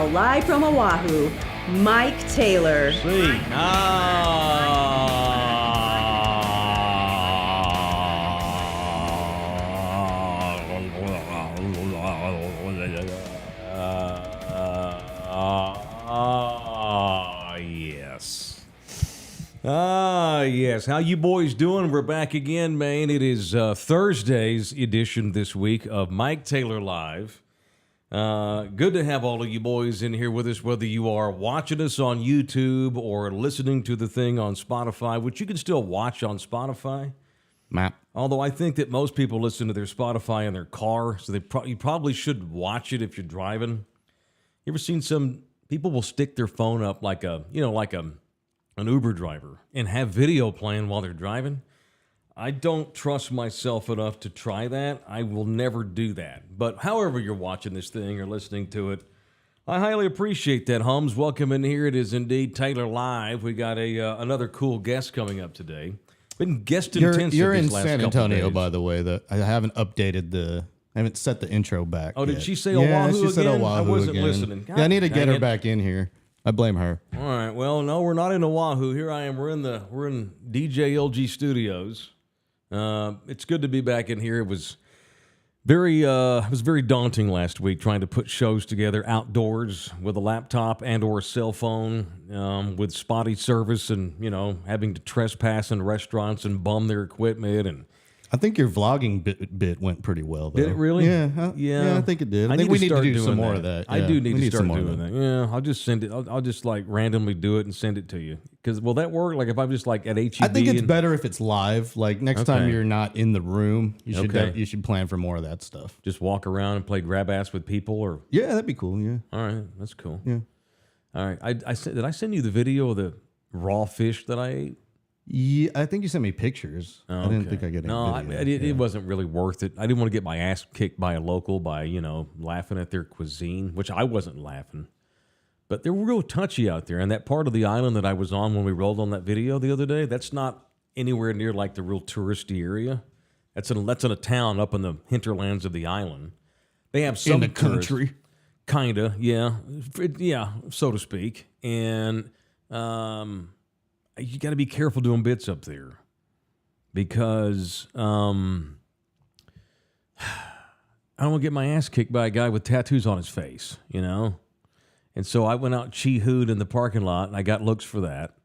now, live from Oahu, Mike Taylor. See. Yes. Yes. How you boys doing? We're back again, man. It is Thursday's edition this week of Mike Taylor Live. Good to have all of you boys in here with us, whether you are watching us on YouTube or listening to the thing on Spotify, which you can still watch on Spotify. Map. Although I think that most people listen to their Spotify in their car, so you probably should watch it if you're driving. You ever seen some people will stick their phone up like an Uber driver and have video playing while they're driving? I don't trust myself enough to try that. I will never do that. But however you're watching this thing or listening to it, I highly appreciate that, Hums. Welcome in here. It is indeed Taylor Live. We got another cool guest coming up today. Been guest intensive. You're in these last San couple Antonio, days. by the way. I haven't updated I haven't set the intro back. Oh, yet. did she say yeah, Oahu she said again? Oahu I wasn't again. listening. Yeah, I need to get her it. back in here. I blame her. All right. Well, no, we're not in Oahu. Here I am. We're in DJLG Studios. It's good to be back in here. It was very daunting last week trying to put shows together outdoors with a laptop and or a cell phone, with spotty service and having to trespass in restaurants and bum their equipment. And I think your vlogging bit went pretty well, though. did it really? Yeah, yeah, I think it did. I think we need to do some more of that. I Yeah, do need we to start some more doing of that. Yeah, I'll just send it. I'll just like randomly do it and send it to you. Because will that work? Like if I'm just like at HEB? I think it's better if it's live. Like next time you're not in the room, you should plan for more of that stuff. Just walk around and play grab ass with people, or Yeah, that'd be cool. Yeah. all right, that's cool. Yeah. All right, did I send you the video of the raw fish that I ate? Yeah, I think you sent me pictures. I didn't think I got any video. It wasn't really worth it. I didn't want to get my ass kicked by a local by laughing at their cuisine, which I wasn't laughing. But they're real touchy out there, and that part of the island that I was on when we rolled on that video the other day, that's not anywhere near like the real touristy area. That's in a town up in the hinterlands of the island. They have some in the country, kinda, yeah, so to speak, and you got to be careful doing bits up there because I don't want to get my ass kicked by a guy with tattoos on his face, And so I went out chee-hooed in the parking lot, and I got looks for that.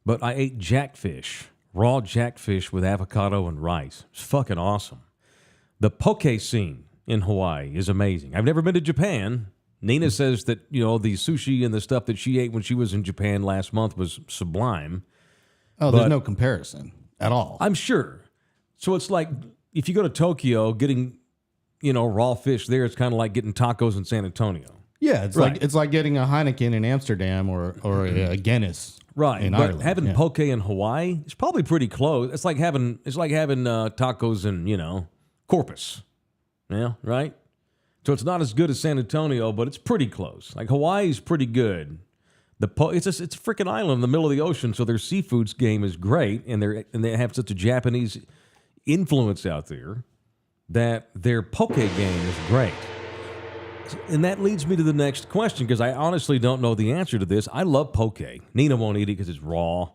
But I ate jackfish, raw jackfish with avocado and rice. It's fucking awesome. The poke scene in Hawaii is amazing. I've never been to Japan. Nina says that, the sushi and the stuff that she ate when she was in Japan last month was sublime. Oh, there's no comparison at all. I'm sure. So it's like if you go to Tokyo, getting, raw fish there, it's kind of like getting tacos in San Antonio. Yeah, it's like getting a Heineken in Amsterdam or a Guinness in Ireland. Having poke in Hawaii is probably pretty close. It's like having tacos in Corpus. Yeah, right. So it's not as good as San Antonio, but it's pretty close. Like Hawaii's pretty good. It's a freaking island in the middle of the ocean, so their seafood game is great, and they have such a Japanese influence out there that their poke game is great. And that leads me to the next question, because I honestly don't know the answer to this. I love poke. Nina won't eat it because it's raw.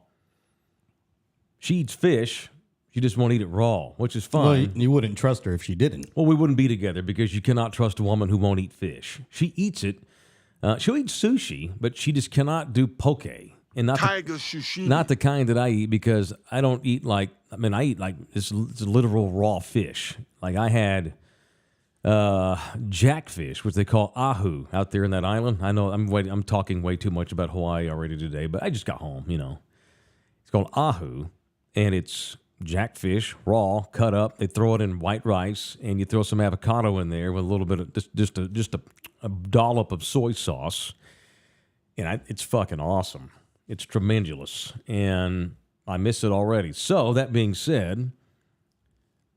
She eats fish. She just won't eat it raw, which is fine. Well, you wouldn't trust her if she didn't. Well, we wouldn't be together because you cannot trust a woman who won't eat fish. She eats it. She'll eat sushi, but she just cannot do poke. And not the kind that I eat, because I don't eat I eat like it's literal raw fish. Like I had jackfish, which they call ahu, out there in that island. I know I'm talking way too much about Hawaii already today, but I just got home, It's called ahu, and it's jackfish, raw, cut up. They throw it in white rice, and you throw some avocado in there with a little bit of just a dollop of soy sauce, and it's fucking awesome. It's tremendous, and I miss it already. So that being said,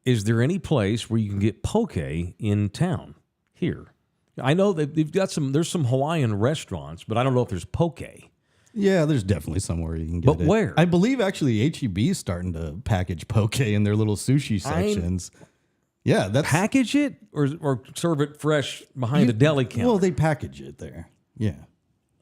is there any place where you can get poke in town here? I know that they've got there's some Hawaiian restaurants, but I don't know if there's poke. Yeah, there's definitely somewhere you can get it. But where? I believe actually HEB is starting to package poke in their little sushi sections. Yeah, that's package it or serve it fresh behind a deli counter. Well, they package it there. Yeah.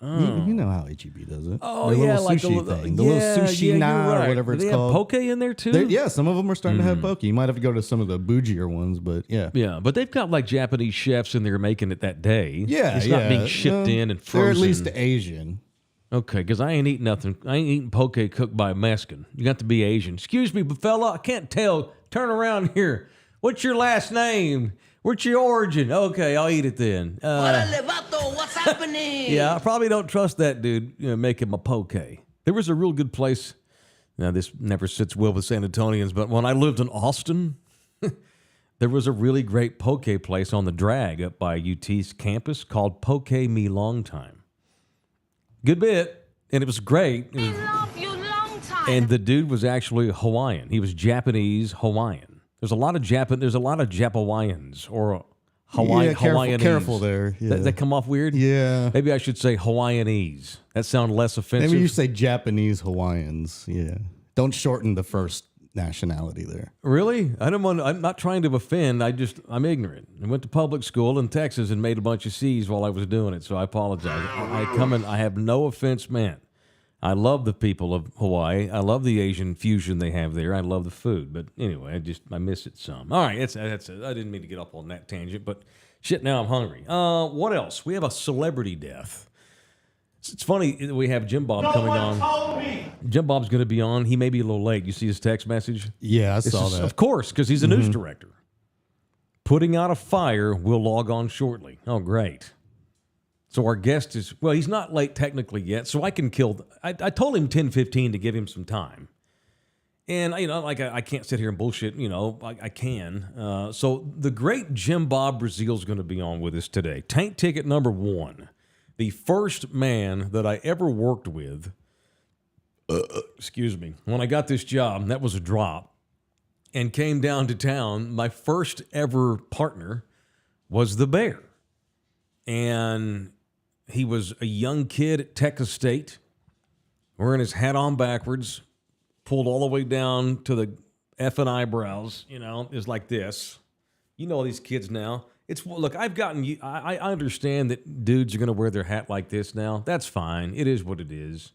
You know how HEB does it. Oh, the yeah, little like sushi thing. The little sushi or whatever it's they called. Have poke in there too? Yeah, some of them are starting to have poke. You might have to go to some of the bougier ones, but yeah. Yeah, but they've got like Japanese chefs in there making it that day. Yeah, it's not being shipped in and frozen. They're at least Asian. Okay, because I ain't eating nothing. I ain't eating poke cooked by a Mexican. You got to be Asian. Excuse me, but fella, I can't tell. Turn around here. What's your last name? What's your origin? Okay, I'll eat it then. What's happening? Yeah, I probably don't trust that dude making my poke. There was a real good place. Now, this never sits well with San Antonians, but when I lived in Austin, there was a really great poke place on the drag up by UT's campus called Poke Me Long Time. Good bit, and it was great. I love you long time. And the dude was actually Hawaiian. He was Japanese Hawaiian. There's a lot of Japawaiians or Hawaiianese. Careful there. Yeah. That come off weird? Yeah. Maybe I should say Hawaiianese. That sounds less offensive. Maybe you say Japanese Hawaiians. Yeah. Don't shorten the first nationality there. Really? I'm not trying to offend. I'm ignorant. I went to public school in Texas and made a bunch of C's while I was doing it, so I apologize. I have no offense meant. I love the people of Hawaii. I love the Asian fusion they have there. I love the food. But anyway, I miss it some. All right, that's it. I didn't mean to get up on that tangent, but shit, now I'm hungry. What else? We have a celebrity death. It's funny, we have Jim Bob coming on. Told me. Jim Bob's going to be on. He may be a little late. You see his text message? Yeah, I saw that. Of course, because he's a news director. Putting out a fire, will log on shortly. Oh, great. So our guest is, well, he's not late technically yet, so I can kill. I told him 10:15 to give him some time. And, I can't sit here and bullshit, I can. So the great Jim Bob Breazeale is going to be on with us today. Taint Ticket number 1. The first man that I ever worked with, excuse me, when I got this job, that was a drop, and came down to town, my first ever partner was the Bear. And he was a young kid at Texas State, wearing his hat on backwards, pulled all the way down to the effing eyebrows, is like this. You know these kids now. Look, I understand that dudes are going to wear their hat like this now. That's fine. It is what it is.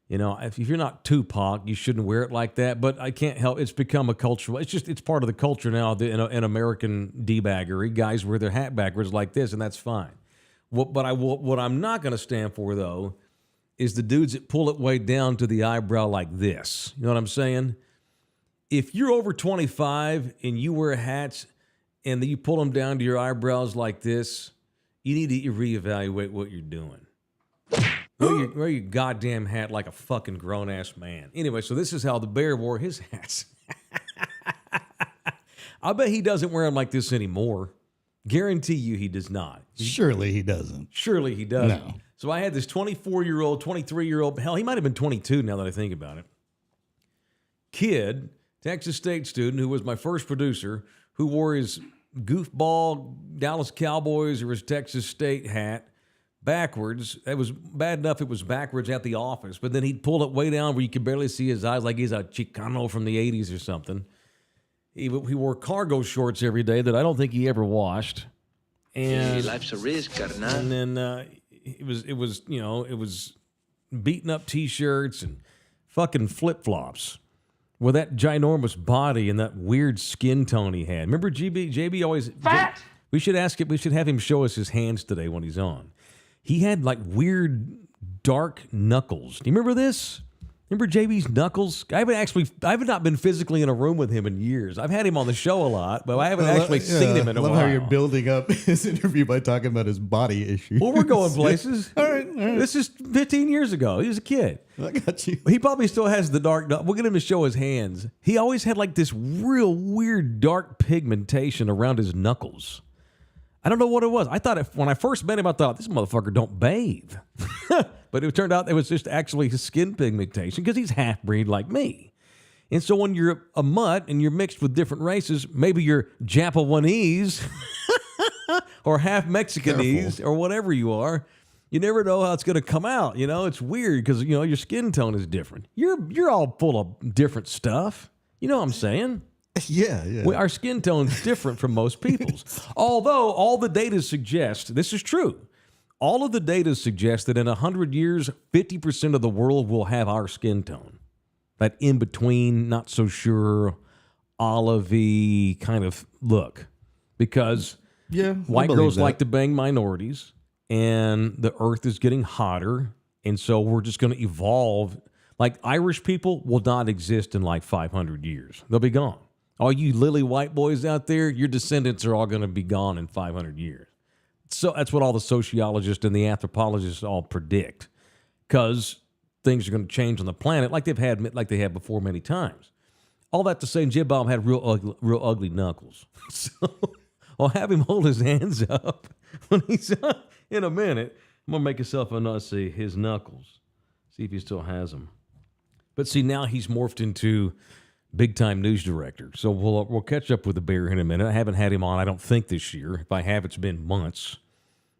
If you're not Tupac, you shouldn't wear it like that. But I can't help. It's become a cultural. It's part of the culture now. In American debaggery, guys wear their hat backwards like this, and that's fine. What I'm not going to stand for though is the dudes that pull it way down to the eyebrow like this. You know what I'm saying? If you're over 25 and you wear hats and then you pull them down to your eyebrows like this, you need to reevaluate what you're doing. Wear your goddamn hat like a fucking grown-ass man. Anyway, so this is how the Bear wore his hats. I bet he doesn't wear them like this anymore. Guarantee you he does not. Surely he doesn't. Surely he doesn't. No. So I had this 24-year-old, 23-year-old, hell, he might have been 22 now that I think about it, kid, Texas State student who was my first producer, who wore his goofball Dallas Cowboys or his Texas State hat backwards. It was bad enough it was backwards at the office, but then he'd pull it way down where you could barely see his eyes, like he's a Chicano from the 80s or something. He wore cargo shorts every day that I don't think he ever washed. And life's a risk, carnal. And then it was beaten up T-shirts and fucking flip-flops with that ginormous body and that weird skin tone he had. Remember JB always fat? We should have him show us his hands today when he's on. He had like weird dark knuckles. Do you remember this? Remember JB's knuckles? I haven't not been physically in a room with him in years. I've had him on the show a lot, but I haven't actually seen him in a while. I love how you're building up his interview by talking about his body issues. Well, we're going places. All right. This is 15 years ago. He was a kid. I got you. He probably still has the dark. We'll get him to show his hands. He always had like this real weird dark pigmentation around his knuckles. I don't know what it was. I thought when I first met him, I thought, this motherfucker don't bathe. But it turned out it was just actually his skin pigmentation because he's half-breed like me. And so when you're a mutt and you're mixed with different races, maybe you're Japanese or half Mexicanese or whatever you are, you never know how it's going to come out. It's weird because, your skin tone is different. You're all full of different stuff. You know what I'm saying? Yeah. Our skin tone's different from most people's. Although all the data suggests, this is true, All of the data suggests that in 100 years, 50% of the world will have our skin tone. That in-between, not so sure, olivey kind of look. Because white girls like to bang minorities, and the earth is getting hotter, and so we're just going to evolve. Like Irish people will not exist in like 500 years. They'll be gone. All you lily white boys out there, your descendants are all going to be gone in 500 years. So that's what all the sociologists and the anthropologists all predict, because things are going to change on the planet like they had before many times. All that to say, Jim Bob had real ugly knuckles. So I'll have him hold his hands up when he's in a minute. I'm gonna make yourself see his knuckles, see if he still has them. But see, now he's morphed into big-time news director. So we'll catch up with the bear in a minute. I haven't had him on, I don't think, this year. If I have, it's been months.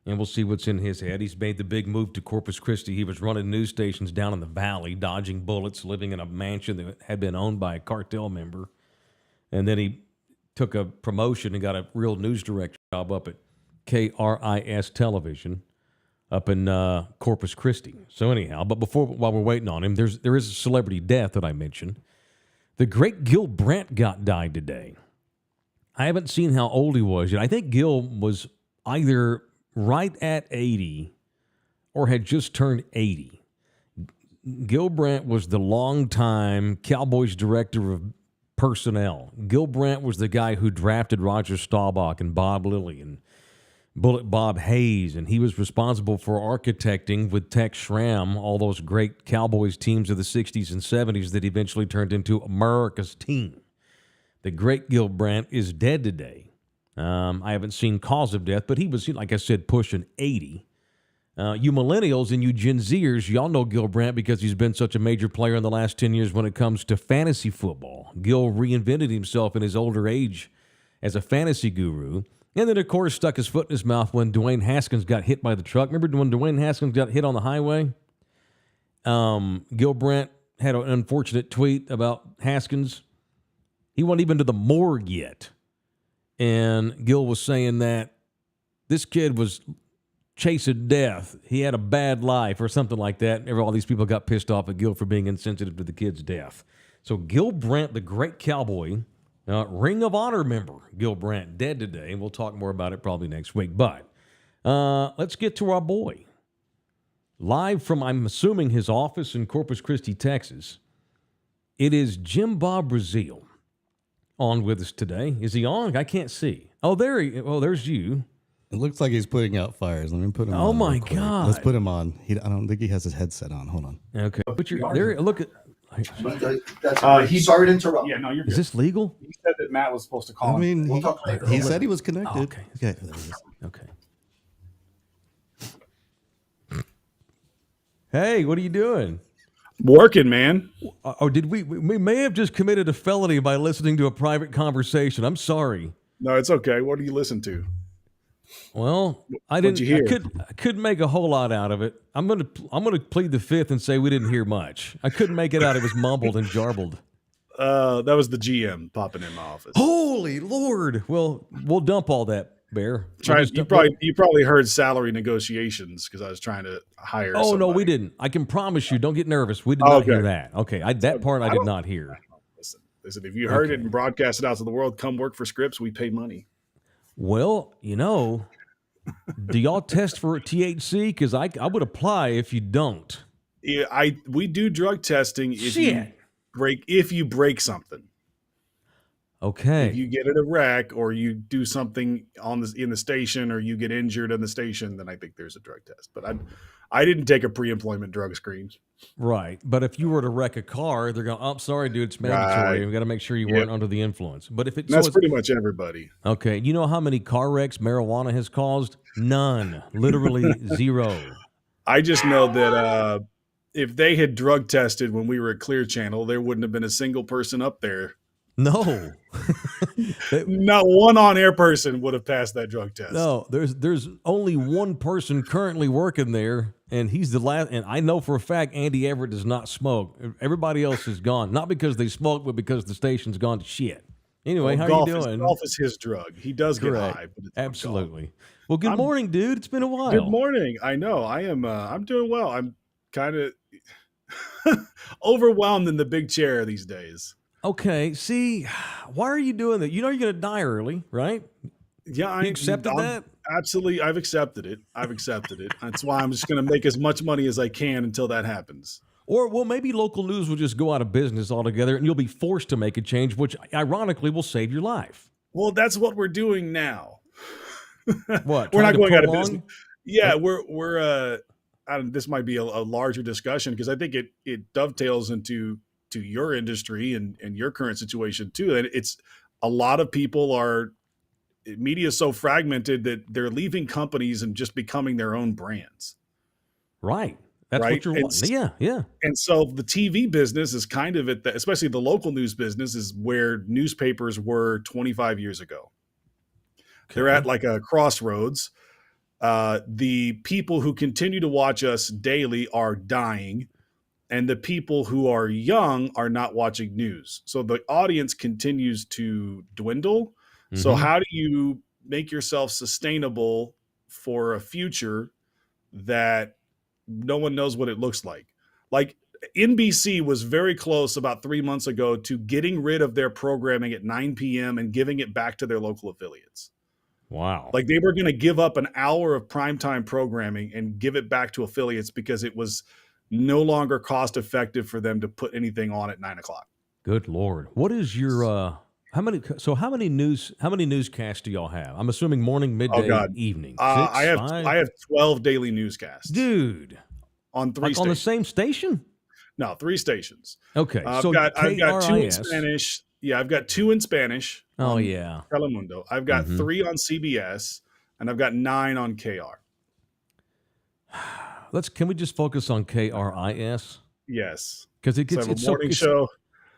And we'll see what's in his head. He's made the big move to Corpus Christi. He was running news stations down in the valley, dodging bullets, living in a mansion that had been owned by a cartel member. And then he took a promotion and got a real news director job up at KRIS Television up in Corpus Christi. So anyhow, but while we're waiting on him, there is a celebrity death that I mentioned. The great Gil Brandt died today. I haven't seen how old he was yet. I think Gil was either right at 80 or had just turned 80. Gil Brandt was the longtime Cowboys director of personnel. Gil Brandt was the guy who drafted Roger Staubach and Bob Lilly and Bullet Bob Hayes, and he was responsible for architecting with Tex Schramm all those great Cowboys teams of the 60s and 70s that eventually turned into America's team. The great Gil Brandt is dead today. I haven't seen cause of death, but he was, like I said, pushing 80. You millennials and you Gen Zers, y'all know Gil Brandt because he's been such a major player in the last 10 years when it comes to fantasy football. Gil reinvented himself in his older age as a fantasy guru. And then, of course, stuck his foot in his mouth when Dwayne Haskins got hit by the truck. Remember when Dwayne Haskins got hit on the highway? Gil Brandt had an unfortunate tweet about Haskins. He wasn't even to the morgue yet. And Gil was saying that this kid was chasing death. He had a bad life or something like that. And all these people got pissed off at Gil for being insensitive to the kid's death. So Gil Brandt, the great cowboy, Ring of Honor member, Gil Brandt, dead today. We'll talk more about it probably next week. But let's get to our boy. Live from, I'm assuming, his office in Corpus Christi, Texas, it is Jim Bob Breazeale on with us today. Is he on? I can't see. Oh, there's you. It looks like he's putting out fires. Let me put him on. Oh, my God. Let's put him on. I don't think he has his headset on. Hold on. Okay. But you're there. Look at... Sorry to interrupt. Yeah, no, you're good. Is this legal? He said that Matt was supposed to call I mean, him. he said he was connected. Oh, okay. Okay. There he is. Okay. Hey, what are you doing? Working, man. Oh, did we may have just committed a felony by listening to a private conversation. I'm sorry. No, it's okay. What do you listen to? Well, I What'd didn't. you hear? I couldn't make a whole lot out of it. I'm gonna plead the fifth and say we didn't hear much. I couldn't make it out. It was mumbled and jarbled. That was the GM popping in my office. Holy Lord! Well, we'll dump all that, Bear. You probably heard salary negotiations because I was trying to hire. Oh somebody. no, we didn't. I can promise you. Don't get nervous. We did not hear that. Okay, that part I did not hear. Listen. If you heard it and broadcast it out to the world, come work for Scripps. We pay money. Well, do y'all test for THC? Because I would apply if you don't. Yeah, we do drug testing if you break something. Okay. If you get in a wreck or you do something in the station or you get injured in the station, then I think there's a drug test. But I didn't take a pre-employment drug screen. Right. But if you were to wreck a car, they're going, oh, sorry, dude, it's mandatory. Right. We've got to make sure you weren't under the influence. But if that's pretty much everybody. Okay. You know how many car wrecks marijuana has caused? None. Literally zero. I just know that if they had drug tested when we were at Clear Channel, there wouldn't have been a single person up there. No. Not one on-air person would have passed that drug test. No, there's only one person currently working there, and he's the last. And I know for a fact Andy Everett does not smoke. Everybody else is gone, not because they smoke, but because the station's gone to shit. Anyway, how are you doing? Golf is his drug. He does get high. But it's absolutely. Well, good morning, dude. It's been a while. Good morning. I know. I am. I'm doing well. I'm kind of overwhelmed in the big chair these days. Okay. See, why are you doing that? You know you're going to die early, right? Yeah, I accepted that. Absolutely, I've accepted it. That's why I'm just going to make as much money as I can until that happens. Or, well, maybe local news will just go out of business altogether, and you'll be forced to make a change, which ironically will save your life. Well, that's what we're doing now. What? We're not going out of business. Yeah, we're. This might be a larger discussion because I think it dovetails into your industry and your current situation too. And it's a lot of people are. Media is so fragmented that they're leaving companies and just becoming their own brands. Right. That's right? What you're wanting. Yeah. And so the TV business is kind of especially the local news business is where newspapers were 25 years ago. Okay. They're at like a crossroads. The people who continue to watch us daily are dying, and the people who are young are not watching news. So the audience continues to dwindle. Mm-hmm. So how do you make yourself sustainable for a future that no one knows what it looks like? Like NBC was very close about 3 months ago to getting rid of their programming at 9 p.m. and giving it back to their local affiliates. Wow. Like they were going to give up an hour of primetime programming and give it back to affiliates because it was no longer cost effective for them to put anything on at 9 o'clock. Good Lord. What is your, how many newscasts do y'all have? I'm assuming morning, midday, evening. I have 12 daily newscasts. Dude. On three stations. On the same station? No, 3 stations. Okay. I've got 2 in Spanish. Yeah, I've got 2 in Spanish. Oh, yeah. Telemundo. I've got 3 on CBS, and I've got 9 on KR. Can we just focus on KRIS? Yes. Because it gets it's a morning show.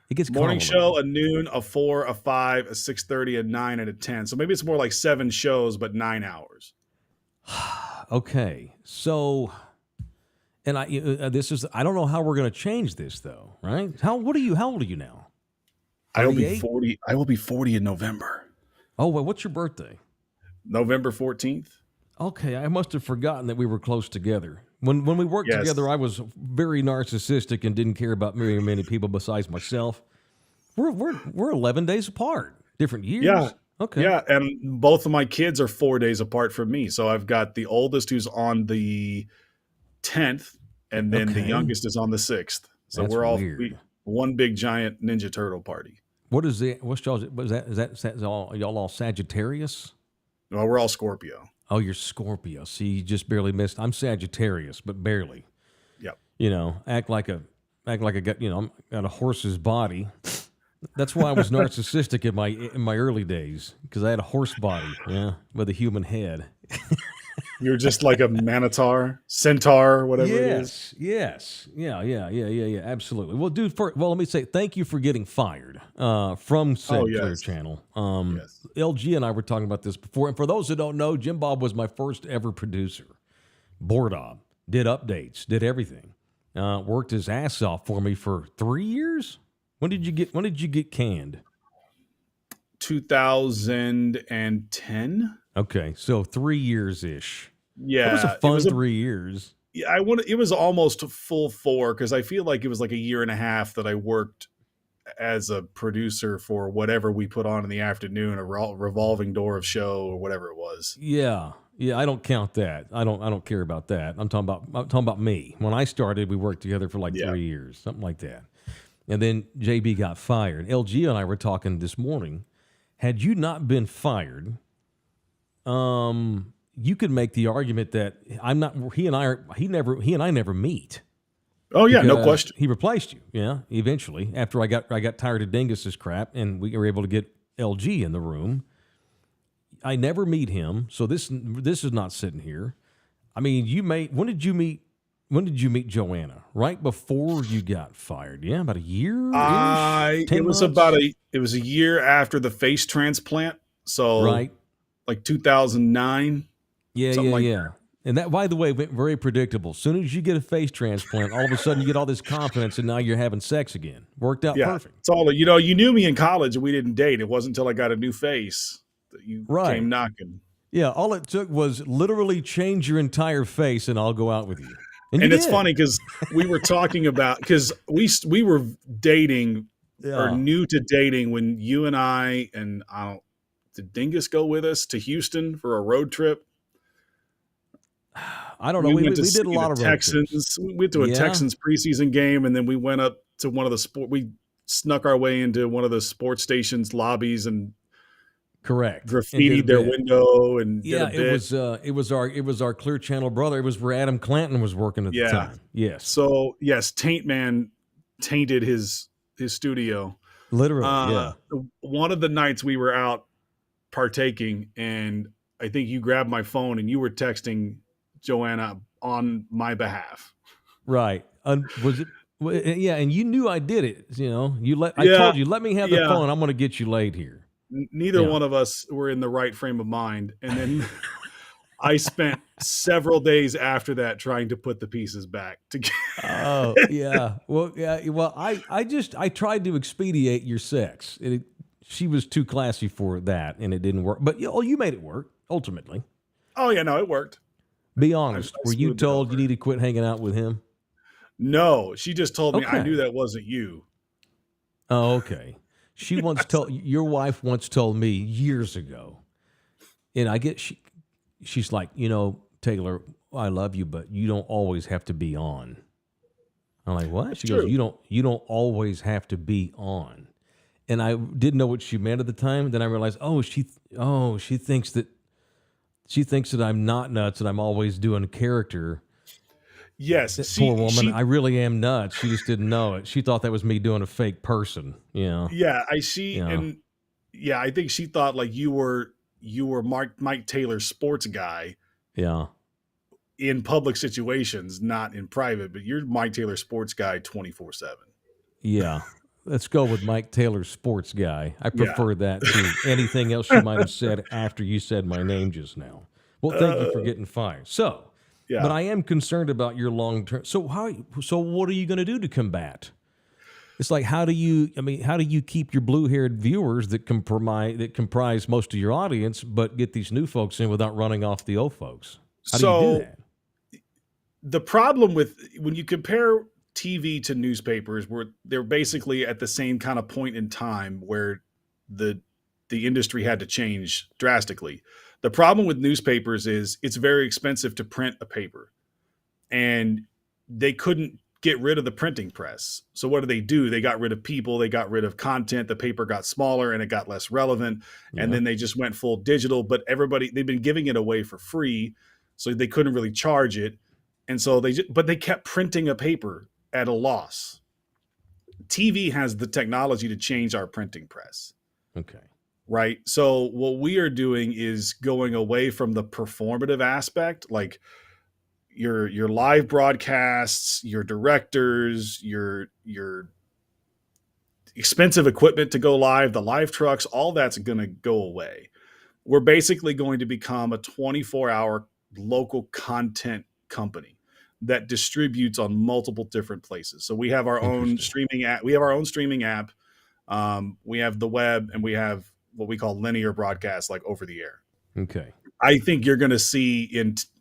It gets morning show, a noon, a 4, a 5, a 6:30, a 9, and a 10. So maybe it's more like 7 shows, but 9 hours. Okay. So, and I don't know how we're going to change this though, right? How old are you now? I will be 40. I will be 40 in November. Oh, well, what's your birthday? November 14th. Okay, I must have forgotten that we were close together. When we worked together, I was very narcissistic and didn't care about very many people besides myself. We're 11 days apart, different years. Yeah. Okay. Yeah, and both of my kids are 4 days apart from me. So I've got the oldest who's on the 10th, and then the youngest is on the 6th. So That's we're all weird. One big giant Ninja Turtle party. What's y'all's? Is that y'all all Sagittarius? Well, we're all Scorpio. Oh, you're Scorpio. See, you just barely missed. I'm Sagittarius, but barely. Yep. You know, act like I got. You know, I'm got a horse's body. That's why I was narcissistic in my early days, because I had a horse body, with a human head. You're just like a minotaur, centaur, whatever it is. Yes. Yeah. Absolutely. Well, dude, let me say thank you for getting fired from said Clear Channel. Yes. LG and I were talking about this before. And for those who don't know, Jim Bob was my first ever producer. Board op, did updates, did everything. Worked his ass off for me for 3 years. When did you get canned? 2010. Okay, so 3 years ish. Yeah, it was a fun 3 years. Yeah, it was almost full 4 because I feel like it was like a year and a half that I worked as a producer for whatever we put on in the afternoon, a revolving door of show or whatever it was. Yeah, I don't count that. I don't care about that. I'm talking about me. When I started, we worked together for like 3 years, something like that. And then JB got fired. LG and I were talking this morning. Had you not been fired, you could make the argument that he and I never meet. Oh yeah, no question. He replaced you, eventually after I got tired of Dingus's crap and we were able to get LG in the room. I never meet him, so this is not sitting here. I mean, when did you meet Joanna? Right before you got fired? Yeah, about a year. It was a year after the face transplant. So right. Like 2009. Yeah. And that, by the way, went very predictable. As soon as you get a face transplant, all of a sudden you get all this confidence, and now you're having sex again. Worked out perfect. It's all you knew me in college, and we didn't date. It wasn't until I got a new face that you came knocking. Yeah, all it took was literally change your entire face, and I'll go out with you. And you it's did. funny because we were talking about because we were dating or new to dating when you and I did Dingus go with us to Houston for a road trip? I don't know. We did a lot of road Texans. trips. We went to a Texans preseason game, and then we went up to one of the we snuck our way into one of the sports stations lobbies and graffitied their window and did a bit. It was our Clear Channel brother. It was where Adam Clanton was working at the time. Yes. So yes, Taint Man tainted his studio. Literally. One of the nights we were out partaking, and I think you grabbed my phone and you were texting Joanna on my behalf. Right. Was it? Yeah, and you knew I did it. You know, I told you, let me have the phone. I'm going to get you laid here. Neither one of us were in the right frame of mind. And then I spent several days after that trying to put the pieces back together. Oh, yeah. Well, yeah. Well, I tried to expedite your sex. She was too classy for that, and it didn't work. But you made it work, ultimately. Oh, yeah, no, it worked. Be honest. Were you told you need to quit hanging out with him? No, she just told me I knew that wasn't you. Oh, okay. Your wife once told me years ago, and she's like, Taylor, I love you, but you don't always have to be on. I'm like, what? She goes, you don't always have to be on. And I didn't know what she meant at the time. Then I realized, she thinks that I'm not nuts and I'm always doing a character. Yes. That poor woman. I really am nuts. She just didn't know it. She thought that was me doing a fake person. Yeah. Yeah. I think she thought like you were Mike Taylor sports guy. Yeah. In public situations, not in private, but you're Mike Taylor sports guy 24/7. Yeah. Let's go with Mike Taylor sports guy. I prefer that to anything else you might have said after you said my name just now. Well, thank you for getting fired. So, but I am concerned about your long term. So what are you going to do to combat? It's like, how do you keep your blue-haired viewers that comprise most of your audience, but get these new folks in without running off the old folks? How do you do that? The problem with when you compare TV to newspapers, where they're basically at the same kind of point in time where the industry had to change drastically. The problem with newspapers is it's very expensive to print a paper, and they couldn't get rid of the printing press. So what do? They got rid of people, they got rid of content, the paper got smaller and it got less relevant. Yeah. And then they just went full digital, but they've been giving it away for free. So they couldn't really charge it. And so they kept printing a paper at a loss. TV has the technology to change our printing press. Okay. Right. So what we are doing is going away from the performative aspect, like your live broadcasts, your directors, your expensive equipment to go live, the live trucks, all that's going to go away. We're basically going to become a 24-hour local content company that distributes on multiple different places. So we have our own streaming app. We have the web, and we have what we call linear broadcasts, like over the air. Okay. I think you're going to see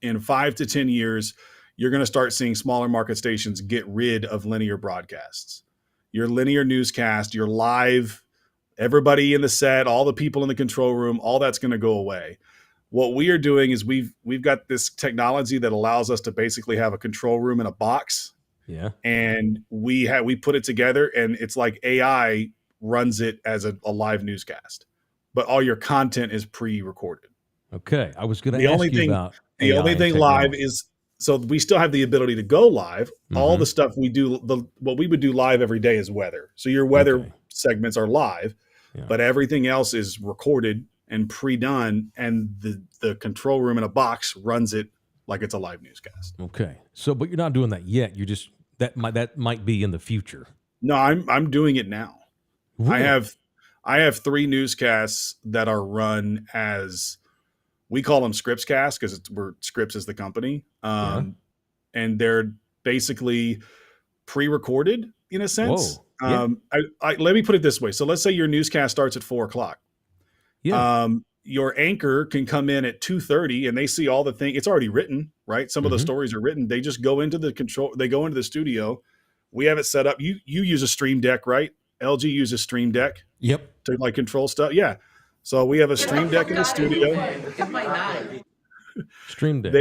in 5 to 10 years, you're going to start seeing smaller market stations get rid of linear broadcasts. Your linear newscast, your live, everybody in the set, all the people in the control room, all that's going to go away. What we are doing is we've got this technology that allows us to basically have a control room in a box. Yeah. And we put it together, and it's like AI runs it as a live newscast, but all your content is pre-recorded. Okay. I was going to ask you about the only thing live is, so we still have the ability to go live. Mm-hmm. All the stuff we do, what we would do live every day is weather. So your weather segments are live, but everything else is recorded and pre-done, and the control room in a box runs it like it's a live newscast. Okay. So, but you're not doing that yet. You're just, that might be in the future. No, I'm doing it now. Really? I have 3 newscasts that are run as, we call them Scripps Cast because Scripps is the company. And they're basically pre-recorded in a sense. Let me put it this way. So let's say your newscast starts at 4:00. Yeah. your anchor can come in at 2:30 and they see all the things. It's already written, right? Some of the stories are written. They just go into the control. They go into the studio. We have it set up. You use a Stream Deck, right? LG uses Stream Deck. Yep. To like control stuff. Yeah. So we have a Stream Deck in the studio. Stream Deck.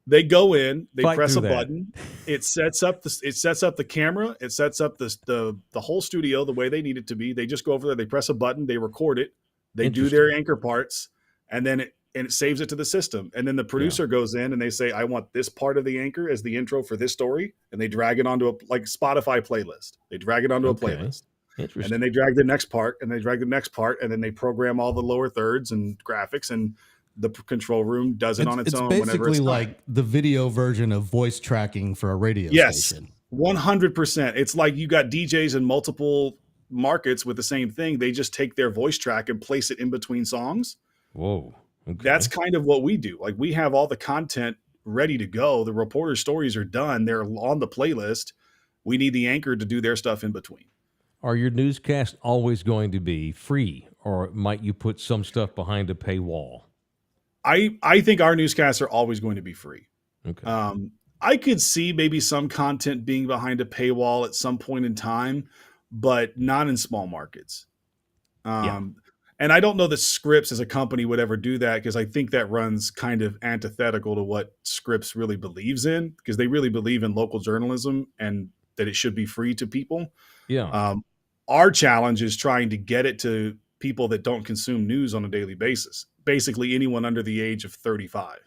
They go in, they Fight press a through that. button, it sets up the camera, it sets up the whole studio the way they need it to be. They just go over there, they press a button, they record it, they do their anchor parts, and then it saves it to the system. And then the producer goes in and they say, I want this part of the anchor as the intro for this story, and they drag it onto a like Spotify playlist. They drag it onto a playlist. And then they drag the next part, and they drag the next part, and then they program all the lower thirds and graphics, and the control room does it on its own. It's basically it's like the video version of voice tracking for a radio station. 100%. It's like you got DJs in multiple markets with the same thing. They just take their voice track and place it in between songs. Whoa. Okay. That's kind of what we do. Like we have all the content ready to go. The reporter stories are done. They're on the playlist. We need the anchor to do their stuff in between. Are your newscasts always going to be free, or might you put some stuff behind a paywall? I think our newscasts are always going to be free. Okay. I could see maybe some content being behind a paywall at some point in time, but not in small markets. And I don't know that Scripps as a company would ever do that, because I think that runs kind of antithetical to what Scripps really believes in, because they really believe in local journalism and that it should be free to people. Yeah. Our challenge is trying to get it to people that don't consume news on a daily basis. Basically anyone under the age of 35.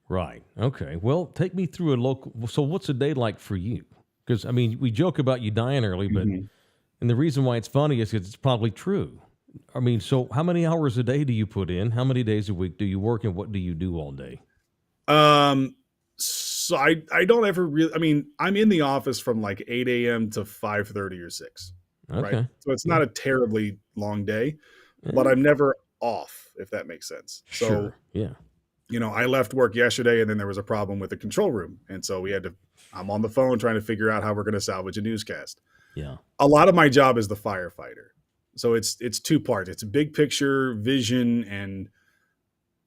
Right. Okay. Well, take me through a local. So what's a day like for you? Because, I mean, we joke about you dying early, but, and the reason why it's funny is because it's probably true. I mean, so how many hours a day do you put in? How many days a week do you work, and what do you do all day? So I don't ever really, I mean, I'm in the office from like 8 a.m. to 5:30 or 6. Okay. Right. So it's not a terribly long day, but I'm never off, if that makes sense. So, I left work yesterday and then there was a problem with the control room. And so I'm on the phone trying to figure out how we're going to salvage a newscast. Yeah. A lot of my job is the firefighter. So it's two parts. It's big picture, vision, and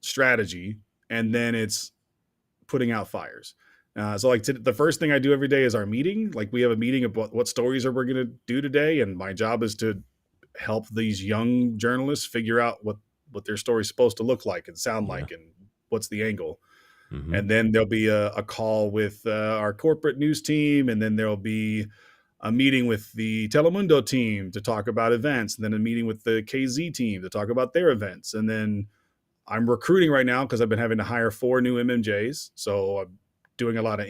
strategy. And then it's putting out fires. So like the first thing I do every day is our meeting. Like we have a meeting about what stories are we going to do today. And my job is to help these young journalists figure out what their story is supposed to look like and sound like, and what's the angle. And then there'll be a call with our corporate news team. And then there'll be a meeting with the Telemundo team to talk about events. And then a meeting with the KZ team to talk about their events. And then I'm recruiting right now because I've been having to hire 4 new MMJs. So I'm doing a lot of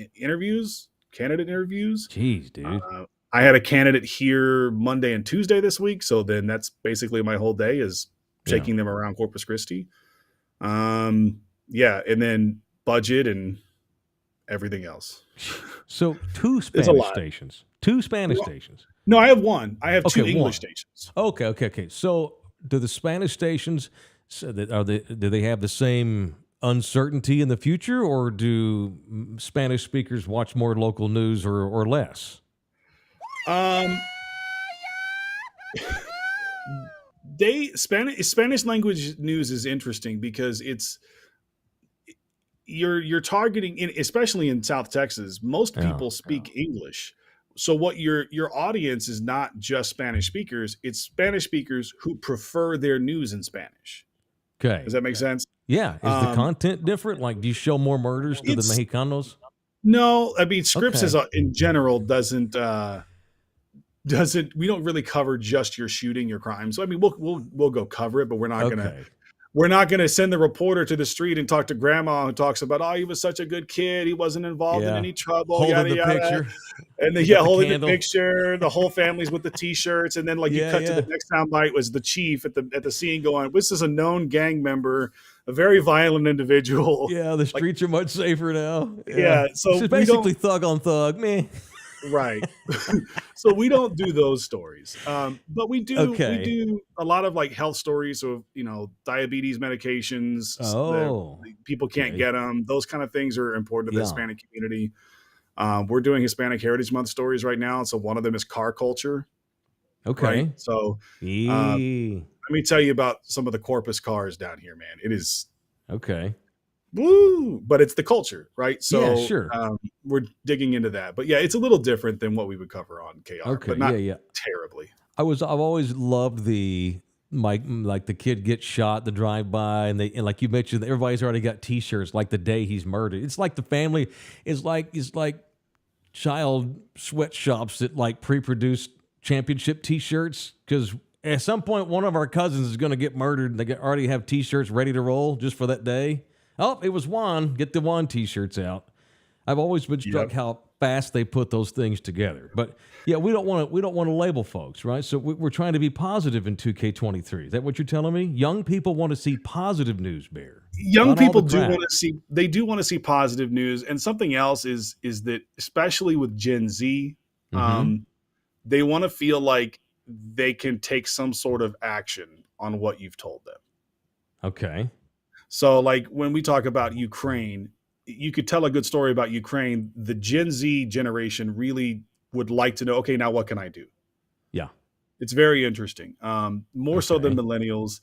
candidate interviews. Jeez, dude. I had a candidate here Monday and Tuesday this week. So then that's basically my whole day is taking them around Corpus Christi. And then budget and everything else. So 2 Spanish stations. 2 Spanish stations. No, I have one. I have 2 English stations. Okay. So do the Spanish stations, do they have the same uncertainty in the future, or do Spanish speakers watch more local news or less? Spanish language news is interesting because you're targeting, especially in South Texas, most people speak English. So what your audience is not just Spanish speakers, it's Spanish speakers who prefer their news in Spanish. Okay. Does that make sense? Yeah. Is the content different? Like, do you show more murders to the Mexicanos? No, I mean, Scripps in general doesn't, we don't really cover just your shooting, your crime. So, I mean, we'll go cover it, but we're not going to send the reporter to the street and talk to grandma who talks about, oh, he was such a good kid. He wasn't involved in any trouble. Holding the picture. And then, holding the picture. The whole family's with the T-shirts. And then you cut to the next soundbite was the chief at the scene going, this is a known gang member, a very violent individual. Yeah, the streets are much safer now. So it's basically thug on thug, man. Right. So we don't do those stories. But we do a lot of like health stories of, diabetes medications. People can't get them. Those kind of things are important to the Hispanic community. We're doing Hispanic Heritage Month stories right now. So one of them is car culture. Okay. Right? So I Let me tell you about some of the Corpus cars down here, man. It is Okay. woo, but it's the culture, right? So Yeah, sure. We're digging into that. But yeah, it's a little different than what we would cover on KR, Okay. but not Yeah. terribly. I've always loved the like the kid gets shot, the drive by, and like you mentioned, everybody's already got T-shirts like the day he's murdered. It's like the family is like child sweatshops that like pre-produced championship T-shirts, because at some point one of our cousins is going to get murdered, and they already have T-shirts ready to roll just for that day. Oh, it was Juan. Get the Juan T-shirts out. I've always been struck how fast they put those things together. But yeah, we don't want to label folks, right? So we're trying to be positive in 2K23. Is that what you're telling me? Young people want to see positive news, Bear. Young people do want to see. They do want to see positive news, and something else is that especially with Gen Z, they want to feel like they can take some sort of action on what you've told them. Okay. So, like when we talk about Ukraine, you could tell a good story about Ukraine. The Gen Z generation really would like to know, okay, now what can I do? Yeah. It's very interesting. More so than millennials.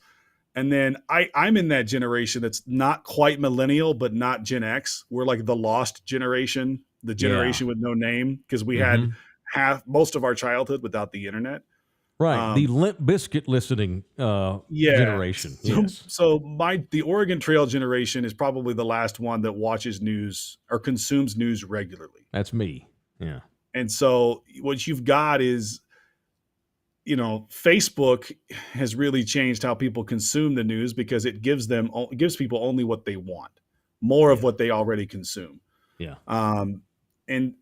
And then I'm in that generation that's not quite millennial, but not Gen X. We're like the lost generation, the generation with no name, because we had most of our childhood without the internet. Right. The Limp Bizkit listening generation. So the Oregon Trail generation is probably the last one that watches news or consumes news regularly. That's me. Yeah. And so what you've got is, Facebook has really changed how people consume the news, because it gives people only what they want, more of what they already consume. Yeah. And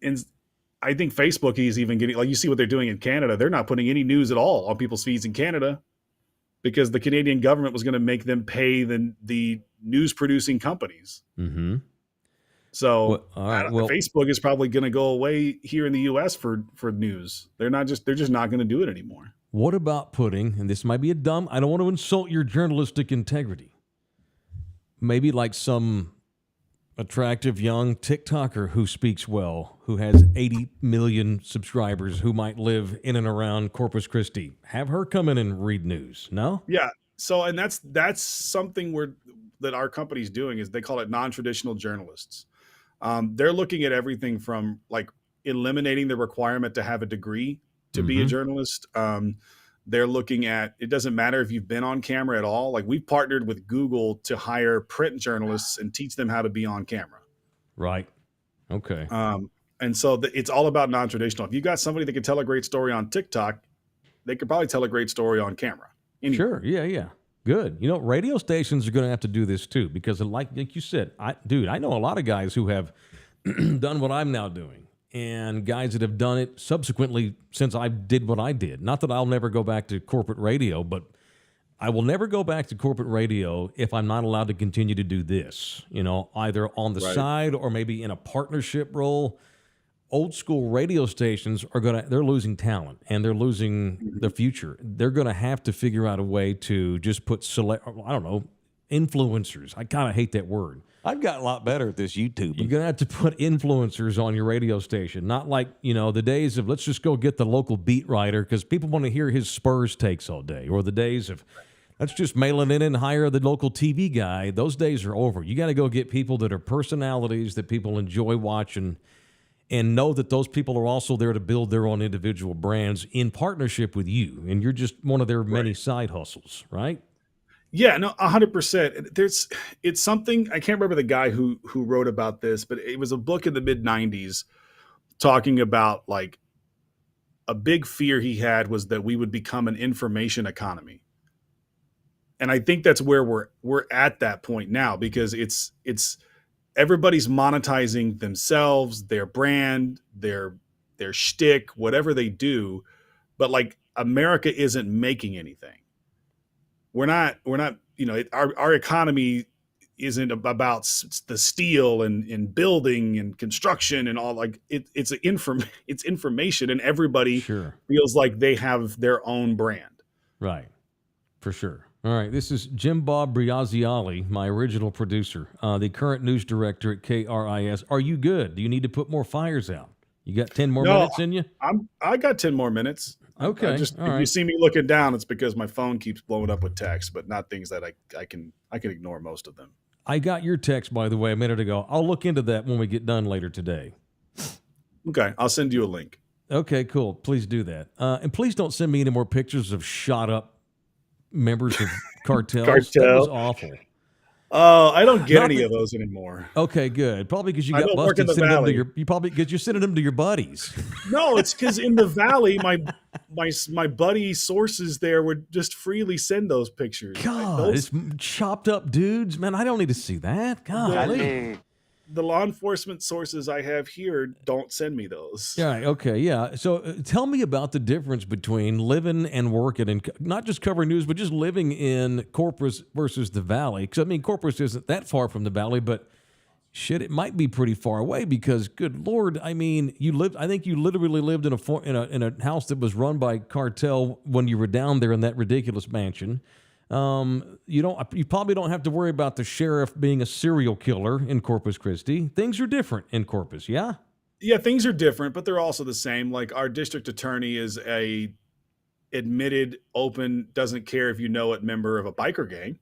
I think Facebook is even getting, like, you see what they're doing in Canada. They're not putting any news at all on people's feeds in Canada, because the Canadian government was going to make them pay the news producing companies. Mm-hmm. So Facebook is probably going to go away here in the U.S. for news. They're just not going to do it anymore. What about putting, and this might be I don't want to insult your journalistic integrity, maybe like some attractive young TikToker who speaks well, who has 80 million subscribers, who might live in and around Corpus Christi. Have her come in and read news. No? Yeah. So, and that's something that our company's doing, is they call it non-traditional journalists. They're looking at everything from like eliminating the requirement to have a degree to be a journalist. They're looking at, it doesn't matter if you've been on camera at all. Like, we've partnered with Google to hire print journalists and teach them how to be on camera. Right. Okay. And so it's all about non-traditional. If you got somebody that can tell a great story on TikTok, they could probably tell a great story on camera. Sure. Yeah. Good. Radio stations are going to have to do this too, because like you said, I know a lot of guys who have done what I'm now doing, and guys that have done it subsequently since I did what I did. Not that I'll never go back to corporate radio, but I will never go back to corporate radio if I'm not allowed to continue to do this, either on the side or maybe in a partnership role. Old school radio stations they're losing talent, and they're losing the future. They're going to have to figure out a way to just put influencers. I kind of hate that word. I've gotten a lot better at this YouTube. You're going to have to put influencers on your radio station. Not like, the days of let's just go get the local beat writer because people want to hear his Spurs takes all day, or the days of let's just mail it in and hire the local TV guy. Those days are over. You got to go get people that are personalities that people enjoy watching, and know that those people are also there to build their own individual brands in partnership with you. And you're just one of their many side hustles, right? Yeah, no, 100%. It's something, I can't remember the guy who wrote about this, but it was a book in the mid 90s talking about, like, a big fear he had was that we would become an information economy. And I think that's where we're at that point now, because it's everybody's monetizing themselves, their brand, their shtick, whatever they do. But like, America isn't making anything. We're not, our economy isn't about the steel and building and construction and all. Like, it's information, and everybody feels like they have their own brand. Right. For sure. All right, this is Jim Bob Breazeale, my original producer, the current news director at KRIS. Are you good? Do you need to put more fires out? You got 10 more No, minutes in you? I got 10 more minutes. Okay. If right. you see me looking down, it's because my phone keeps blowing up with text, but not things that I can ignore most of them. I got your text, by the way, a minute ago. I'll look into that when we get done later today. Okay, I'll send you a link. Okay, cool. Please do that. And please don't send me any more pictures of shot up members of cartels. That was awful. Oh, I don't get any of those anymore. Okay, good. Probably because you got work in busted the sending them to valley. you probably because you're sending them to your buddies. No, it's because in the valley, my buddy sources there would just freely send those pictures. God, it's chopped up dudes, man. I don't need to see that. God, the law enforcement sources I have here don't send me those. Yeah. Okay. Yeah. So tell me about the difference between living and working, and not just covering news, but just living in Corpus versus the Valley. Because I mean, Corpus isn't that far from the Valley, but shit, it might be pretty far away. Because, good Lord, I mean, I think you literally lived in a house that was run by cartel when you were down there in that ridiculous mansion. You probably don't have to worry about the sheriff being a serial killer in Corpus Christi. Things are different in Corpus, yeah? Yeah, things are different, but they're also the same. Like our district attorney is a admitted, open, doesn't care if you know it, member of a biker gang.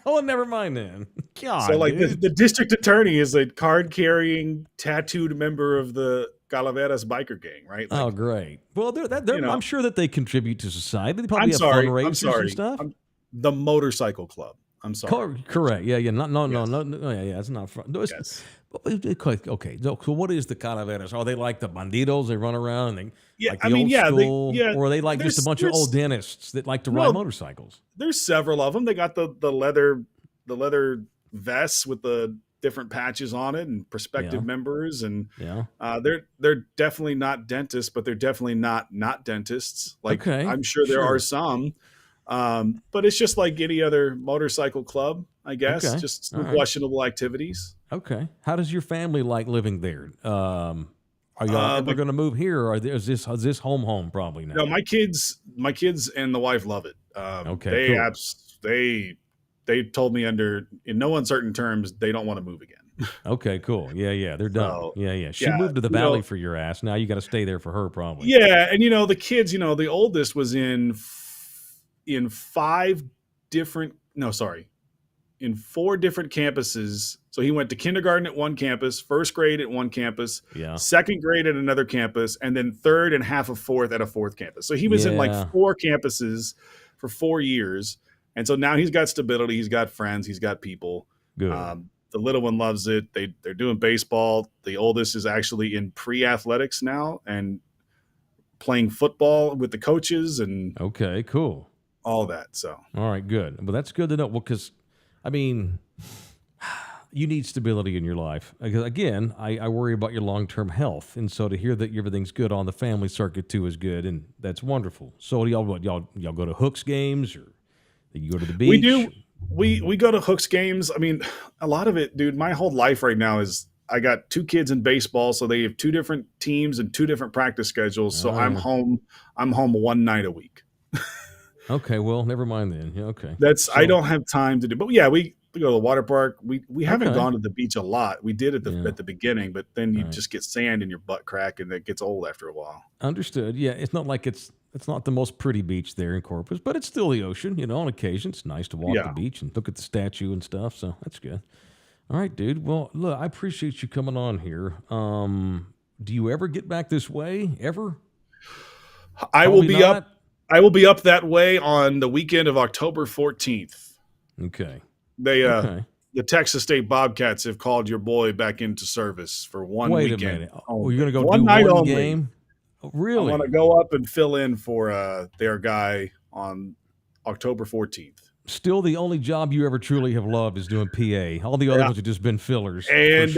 Oh, never mind then. God, so like the district attorney is a card-carrying, tattooed member of the Calaveras biker gang, right? Like, oh, great. Well, I'm sure that they contribute to society. They probably have fundraisers and stuff. The motorcycle club. I'm sorry. Correct. Yeah. No. Yeah. It's not fun. No, Yes. Okay. So what is the Calaveras? Are they like the banditos? They run around and like the old school? Or are they like just a bunch of old dentists that like to ride motorcycles? There's several of them. They got the leather vests with the different patches on it and prospective members. And they're definitely not dentists, but they're definitely not dentists. Like I'm sure there are some. But it's just like any other motorcycle club, I guess. Okay. Just some questionable activities. Okay. How does your family like living there? Are y'all ever going to move here, or is this home probably now? No, my kids and the wife love it. Okay. They told me in no uncertain terms they don't want to move again. Okay, cool. Yeah, they're done. So, yeah. She moved to the valley for your ass. Now you got to stay there for her, probably. Yeah, and the kids, the oldest was in 4 different campuses. So he went to kindergarten at one campus, first grade at one campus, second grade at another campus, and then third and half of fourth at a fourth campus. So he was in like 4 campuses for 4 years. And so now he's got stability. He's got friends. He's got people. Good. The little one loves it. They're doing baseball. The oldest is actually in pre-athletics now and playing football with the coaches and okay, cool. All that. So all right, good. Well, that's good to know. Well, because I mean, you need stability in your life. Because again, I worry about your long-term health, and so to hear that everything's good on the family circuit too is good, and that's wonderful. So y'all go to Hooks games, or you go to the beach? We do. We go to Hooks games. I mean, a lot of it, dude. My whole life right now is I got 2 kids in baseball, so they have 2 different teams and 2 different practice schedules. So I'm home 1 night a week. Okay, well, never mind then. Yeah, okay. I don't have time to do, but yeah, we go to the water park. We haven't gone to the beach a lot. We did at the beginning, but then you just get sand in your butt crack, and it gets old after a while. Understood. Yeah, it's not like it's not the most pretty beach there in Corpus, but it's still the ocean. On occasion it's nice to walk the beach and look at the statue and stuff. So that's good. All right, dude. Well, look, I appreciate you coming on here. Do you ever get back this way? Ever? I will be up that way on the weekend of October 14th. Okay. The Texas State Bobcats have called your boy back into service for one weekend. Wait a minute. Oh, you're going to go do one game? Oh, really? I'm going to go up and fill in for their guy on October 14th. Still the only job you ever truly have loved is doing PA. All the other ones have just been fillers. And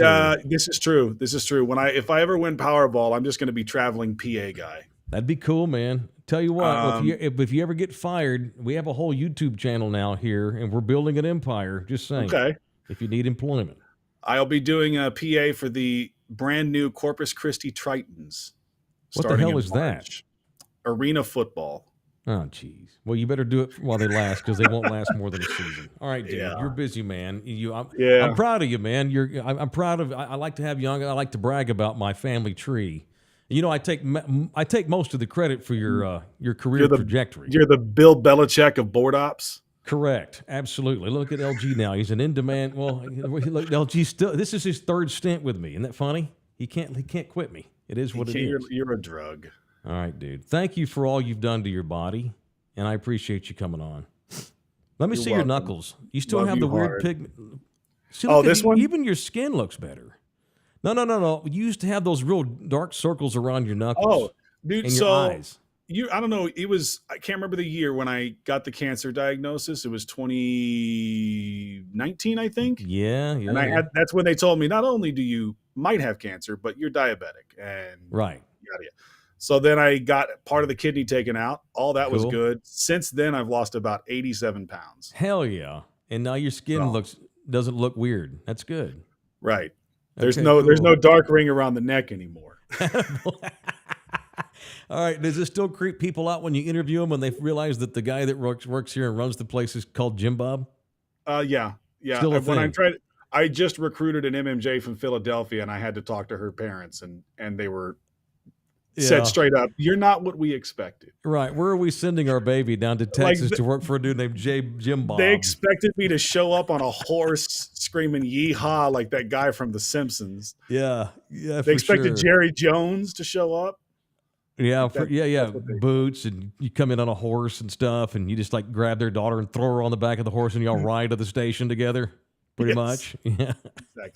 this is true. If I ever win Powerball, I'm just going to be traveling PA guy. That'd be cool, man. Tell you what, if you ever get fired, we have a whole YouTube channel now here, and we're building an empire. Just saying. Okay. If you need employment. I'll be doing a PA for the brand new Corpus Christi Tritons. What the hell is that? Arena football. Oh, geez. Well, you better do it while they last because they won't last more than a season. All right, dude. Yeah. You're busy, man. I'm Yeah. proud of you, man. I'm proud of. I like to have young. I like to brag about my family tree. You know, I take most of the credit for your career trajectory. You're the Bill Belichick of board ops. Correct. Absolutely. Look at LG now. He's an in-demand. Well, look, LG still. This is his third stint with me. Isn't that funny? He can't quit me. It is what it is. You're a drug. All right, dude. Thank you for all you've done to your body, and I appreciate you coming on. Let me see your knuckles. You still have the weird pigment. See, this one? Even your skin looks better. No. You used to have those real dark circles around your knuckles. Oh, dude. And your eyes. I don't know. I can't remember the year when I got the cancer diagnosis. It was 2019, I think. Yeah. And that's when they told me not only do you might have cancer, but you're diabetic and right. Yada. So then I got part of the kidney taken out. All that was good. Since then, I've lost about 87 pounds. Hell yeah. And now your skin doesn't look weird. That's good. Right. There's no dark ring around the neck anymore. All right. Does it still creep people out when you interview them when they realize that the guy that works here and runs the place is called Jim Bob? Yeah. Still a thing. I just recruited an MMJ from Philadelphia, and I had to talk to her parents, and they were said straight up, "You're not what we expected." Right. Where are we sending our baby down to Texas to work for a dude named Jim Bob? They expected me to show up on a horse screaming "Yeehaw" like that guy from The Simpsons. Yeah. They expected Jerry Jones to show up. Yeah, boots, and you come in on a horse and stuff, and you just like grab their daughter and throw her on the back of the horse, and y'all ride to the station together, pretty much. Yeah. Exactly.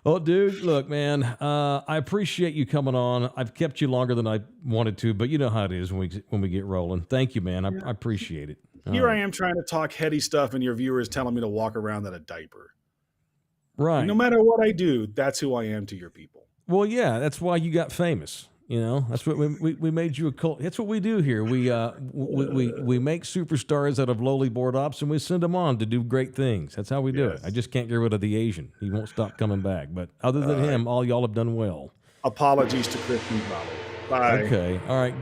Well, dude, look, man, I appreciate you coming on. I've kept you longer than I wanted to, but you know how it is when we get rolling. Thank you, man. I appreciate it. Here I am trying to talk heady stuff, and your viewers telling me to walk around in a diaper. Right. And no matter what I do, that's who I am to your people. Well, yeah, that's why you got famous. You know, that's what we made you a cult. That's what we do here. We make superstars out of lowly board ops, and we send them on to do great things. That's how we do it. I just can't get rid of the Asian. He won't stop coming back. But other than him, all y'all have done well. Apologies to Chris Gonzalez. Bye. Okay. All right.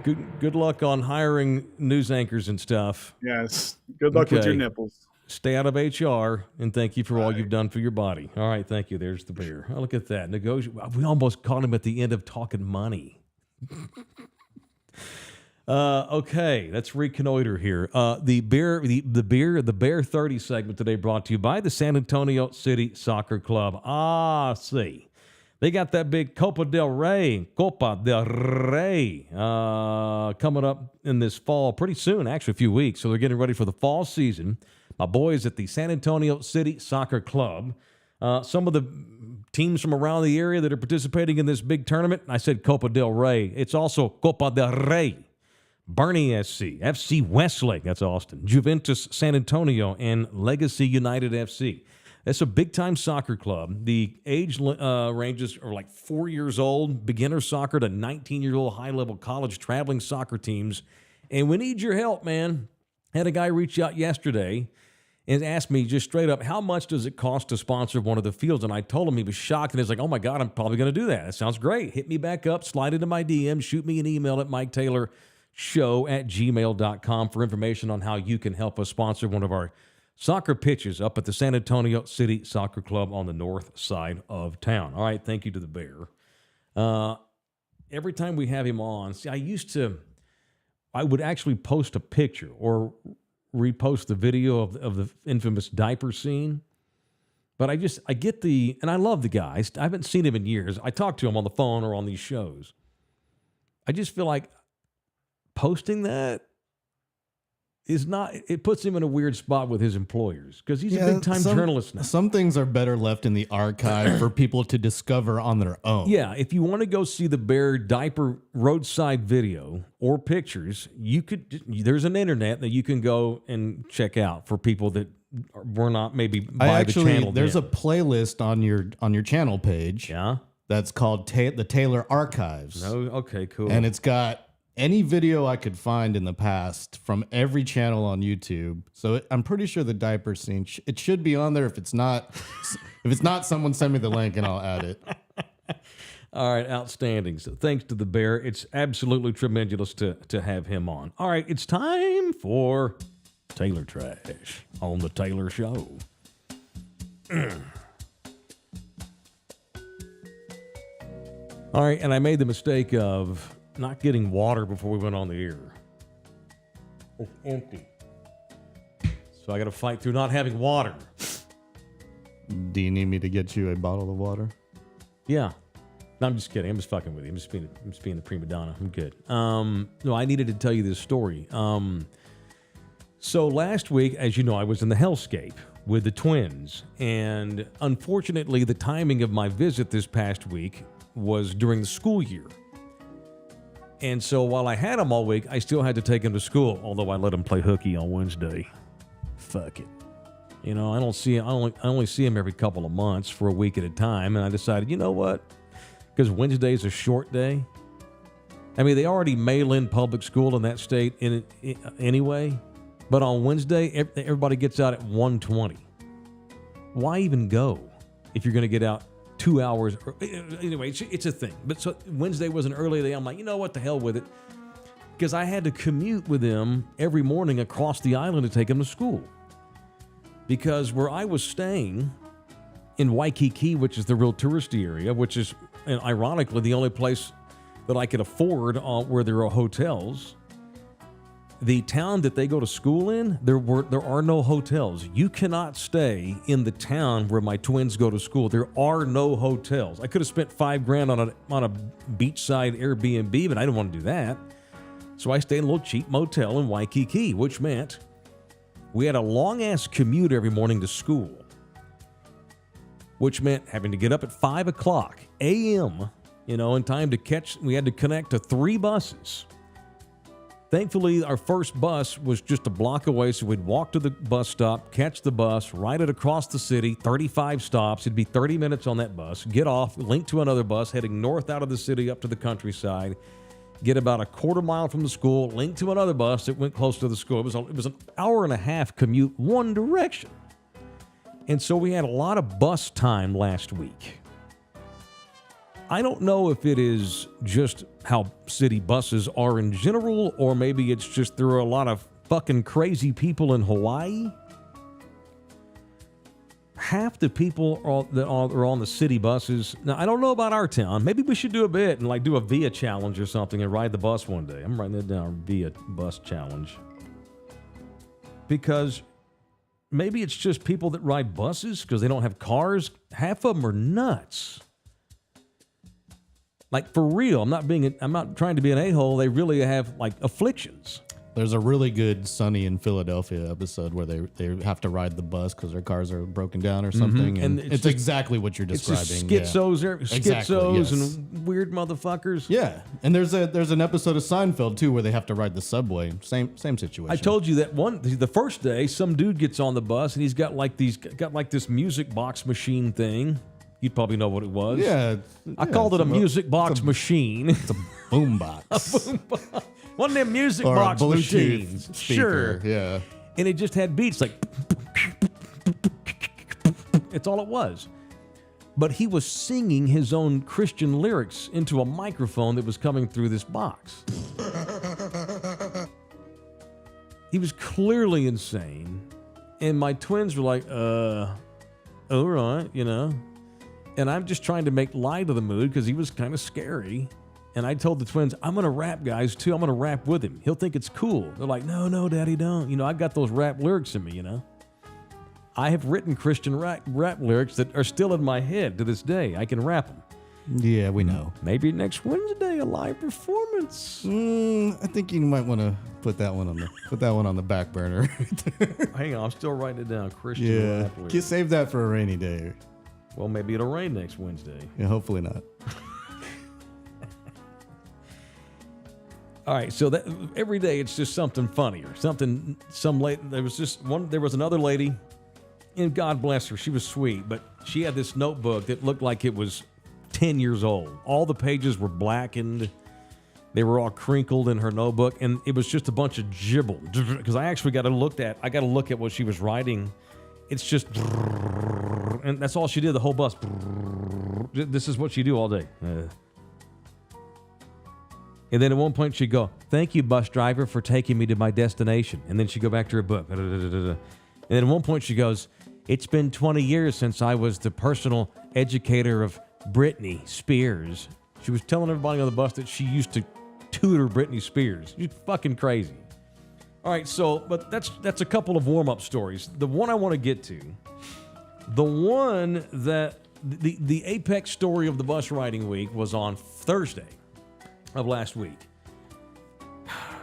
Good luck on hiring news anchors and stuff. Yes. Good luck with your nipples. Stay out of HR, and thank you for all you've done for your body. All right, thank you. There's the bear. Oh, look at that. We almost caught him at the end of talking money. Okay, let's reconnoiter here. The Bear 30 segment today brought to you by the San Antonio City Soccer Club. See. They got that big Copa del Rey coming up in this fall pretty soon, actually a few weeks. So they're getting ready for the fall season. My boys at the San Antonio City Soccer Club. Some of the teams from around the area that are participating in this big tournament, I said Copa del Rey. It's also Copa del Rey. Bernie SC, FC Westlake, that's Austin, Juventus San Antonio, and Legacy United FC. It's a big-time soccer club. The age ranges are like 4 years old, beginner soccer to 19-year-old high-level college traveling soccer teams. And we need your help, man. I had a guy reach out yesterday and asked me just straight up, how much does it cost to sponsor one of the fields? And I told him, he was shocked, and he's like, oh, my God, I'm probably going to do that. That sounds great. Hit me back up, slide into my DM, shoot me an email at MikeTaylorShow@gmail.com for information on how you can help us sponsor one of our soccer pitches up at the San Antonio City Soccer Club on the north side of town. All right, thank you to the Bear. Every time we have him on, see, I would actually post a picture or repost the video of the infamous diaper scene. But I get and I love the guy. I haven't seen him in years. I talk to him on the phone or on these shows. I just feel like posting that it puts him in a weird spot with his employers because he's a big-time journalist now. Some things are better left in the archive for people to discover on their own. Yeah, if you want to go see the Bear diaper roadside video or pictures, there's an internet that you can go and check out for people that were not maybe by the channel. There's a playlist on your channel page. Yeah, that's called the Taylor Archives. Oh, okay, cool. And it's got any video I could find in the past from every channel on YouTube. So I'm pretty sure the diaper scene, it should be on there. If it's not, someone send me the link and I'll add it. All right, outstanding. So thanks to the bear. It's absolutely tremendous to have him on. All right, it's time for Taylor Trash on the Taylor Show. All right, and I made the mistake of not getting water before we went on the air. It's empty. So I got to fight through not having water. Do you need me to get you a bottle of water? Yeah. No, I'm just kidding. I'm just fucking with you. I'm just being the prima donna. I'm good. No, I needed to tell you this story. So last week, as you know, I was in the hellscape with the twins. And unfortunately, the timing of my visit this past week was during the school year. And so while I had them all week, I still had to take them to school, although I let them play hooky on Wednesday. Fuck it. You know, I only see them every couple of months for a week at a time, and I decided, you know what? Because Wednesday's a short day. I mean, they already mail in public school in that state anyway, but on Wednesday, everybody gets out at 1:20. Why even go if you're going to get out 2 hours? Anyway, it's a thing. But so Wednesday was an early day. I'm like, you know what? The hell with it. Because I had to commute with them every morning across the island to take them to school. Because where I was staying in Waikiki, which is the real touristy area, which is, and ironically, the only place that I could afford where there are hotels, the town that they go to school in, there are no hotels. You cannot stay in the town where my twins go to school. There are no hotels. I could have spent $5,000 on a beachside Airbnb, but I didn't want to do that. So I stayed in a little cheap motel in Waikiki, which meant we had a long-ass commute every morning to school, which meant having to get up at 5 o'clock a.m., in time to catch. We had to connect to 3 buses. Thankfully, our first bus was just a block away, so we'd walk to the bus stop, catch the bus, ride it across the city, 35 stops. It'd be 30 minutes on that bus, get off, link to another bus, heading north out of the city up to the countryside, get about a quarter mile from the school, link to another bus that went close to the school. It was an hour and a half commute one direction. And so we had a lot of bus time last week. I don't know if it is just how city buses are in general, or maybe it's just there are a lot of fucking crazy people in Hawaii. Half the people that are on the city buses. Now, I don't know about our town. Maybe we should do a bit and do a Via challenge or something and ride the bus one day. I'm writing that down, Via bus challenge. Because maybe it's just people that ride buses because they don't have cars. Half of them are nuts. Like, for real, I'm not trying to be an a-hole. They really have, afflictions. There's a really good Sunny in Philadelphia episode where they have to ride the bus because their cars are broken down or something. Mm-hmm. And it's exactly what you're describing. It's just schizos yes. and weird motherfuckers. Yeah, and there's an episode of Seinfeld too where they have to ride the subway. Same situation. I told you that the first day, some dude gets on the bus and he's got this music box machine thing. You'd probably know what it was. Yeah, I called it a music box machine. It's a boombox. One of them music or box a Bluetooth machines. Speaker, Sure. Yeah. And it just had beats like... It's all it was. But he was singing his own Christian lyrics into a microphone that was coming through this box. He was clearly insane. And my twins were like, all right, And I'm just trying to make light of the mood because he was kind of scary. And I told the twins, I'm going to rap, guys, too. I'm going to rap with him. He'll think it's cool. They're like, no, Daddy, don't. I've got those rap lyrics in me, I have written Christian rap lyrics that are still in my head to this day. I can rap them. Yeah, we know. Maybe next Wednesday, a live performance. I think you might want to put that one on the back burner. Hang on, I'm still writing it down. Christian rap lyrics. Save that for a rainy day. Well, maybe it'll rain next Wednesday. Yeah, hopefully not. All right, so that every day it's just something funnier. There was another lady, and God bless her, she was sweet, but she had this notebook that looked like it was 10 years old. All the pages were blackened. They were all crinkled in her notebook, and it was just a bunch of gibble. Because I actually got to look at what she was writing. It's just, and that's all she did the whole bus. This is what she do all day. And then at one point she'd go, "Thank you, bus driver, for taking me to my destination." And then she'd go back to her book. And then at one point she goes, "It's been 20 years since I was the personal educator of Britney Spears." She was telling everybody on the bus that she used to tutor Britney Spears. She's fucking crazy. All right, so, but that's a couple of warm-up stories. The one I want to get to, the one that, the apex story of the bus riding week was on Thursday of last week.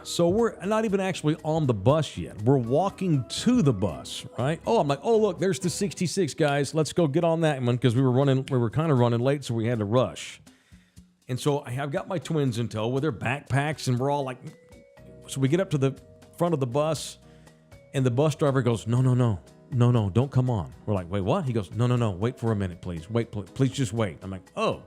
So we're not even actually on the bus yet. We're walking to the bus, right? Oh, I'm like, oh, look, there's the 66, guys. Let's go get on that one, because we were kind of running late, so we had to rush. And so I've got my twins in tow with their backpacks, and we're all like, so we get up to the front of the bus, and the bus driver goes, no, don't come on. We're like, wait, what? He goes, no, wait for a minute, please. Wait, please just wait. I'm like, oh.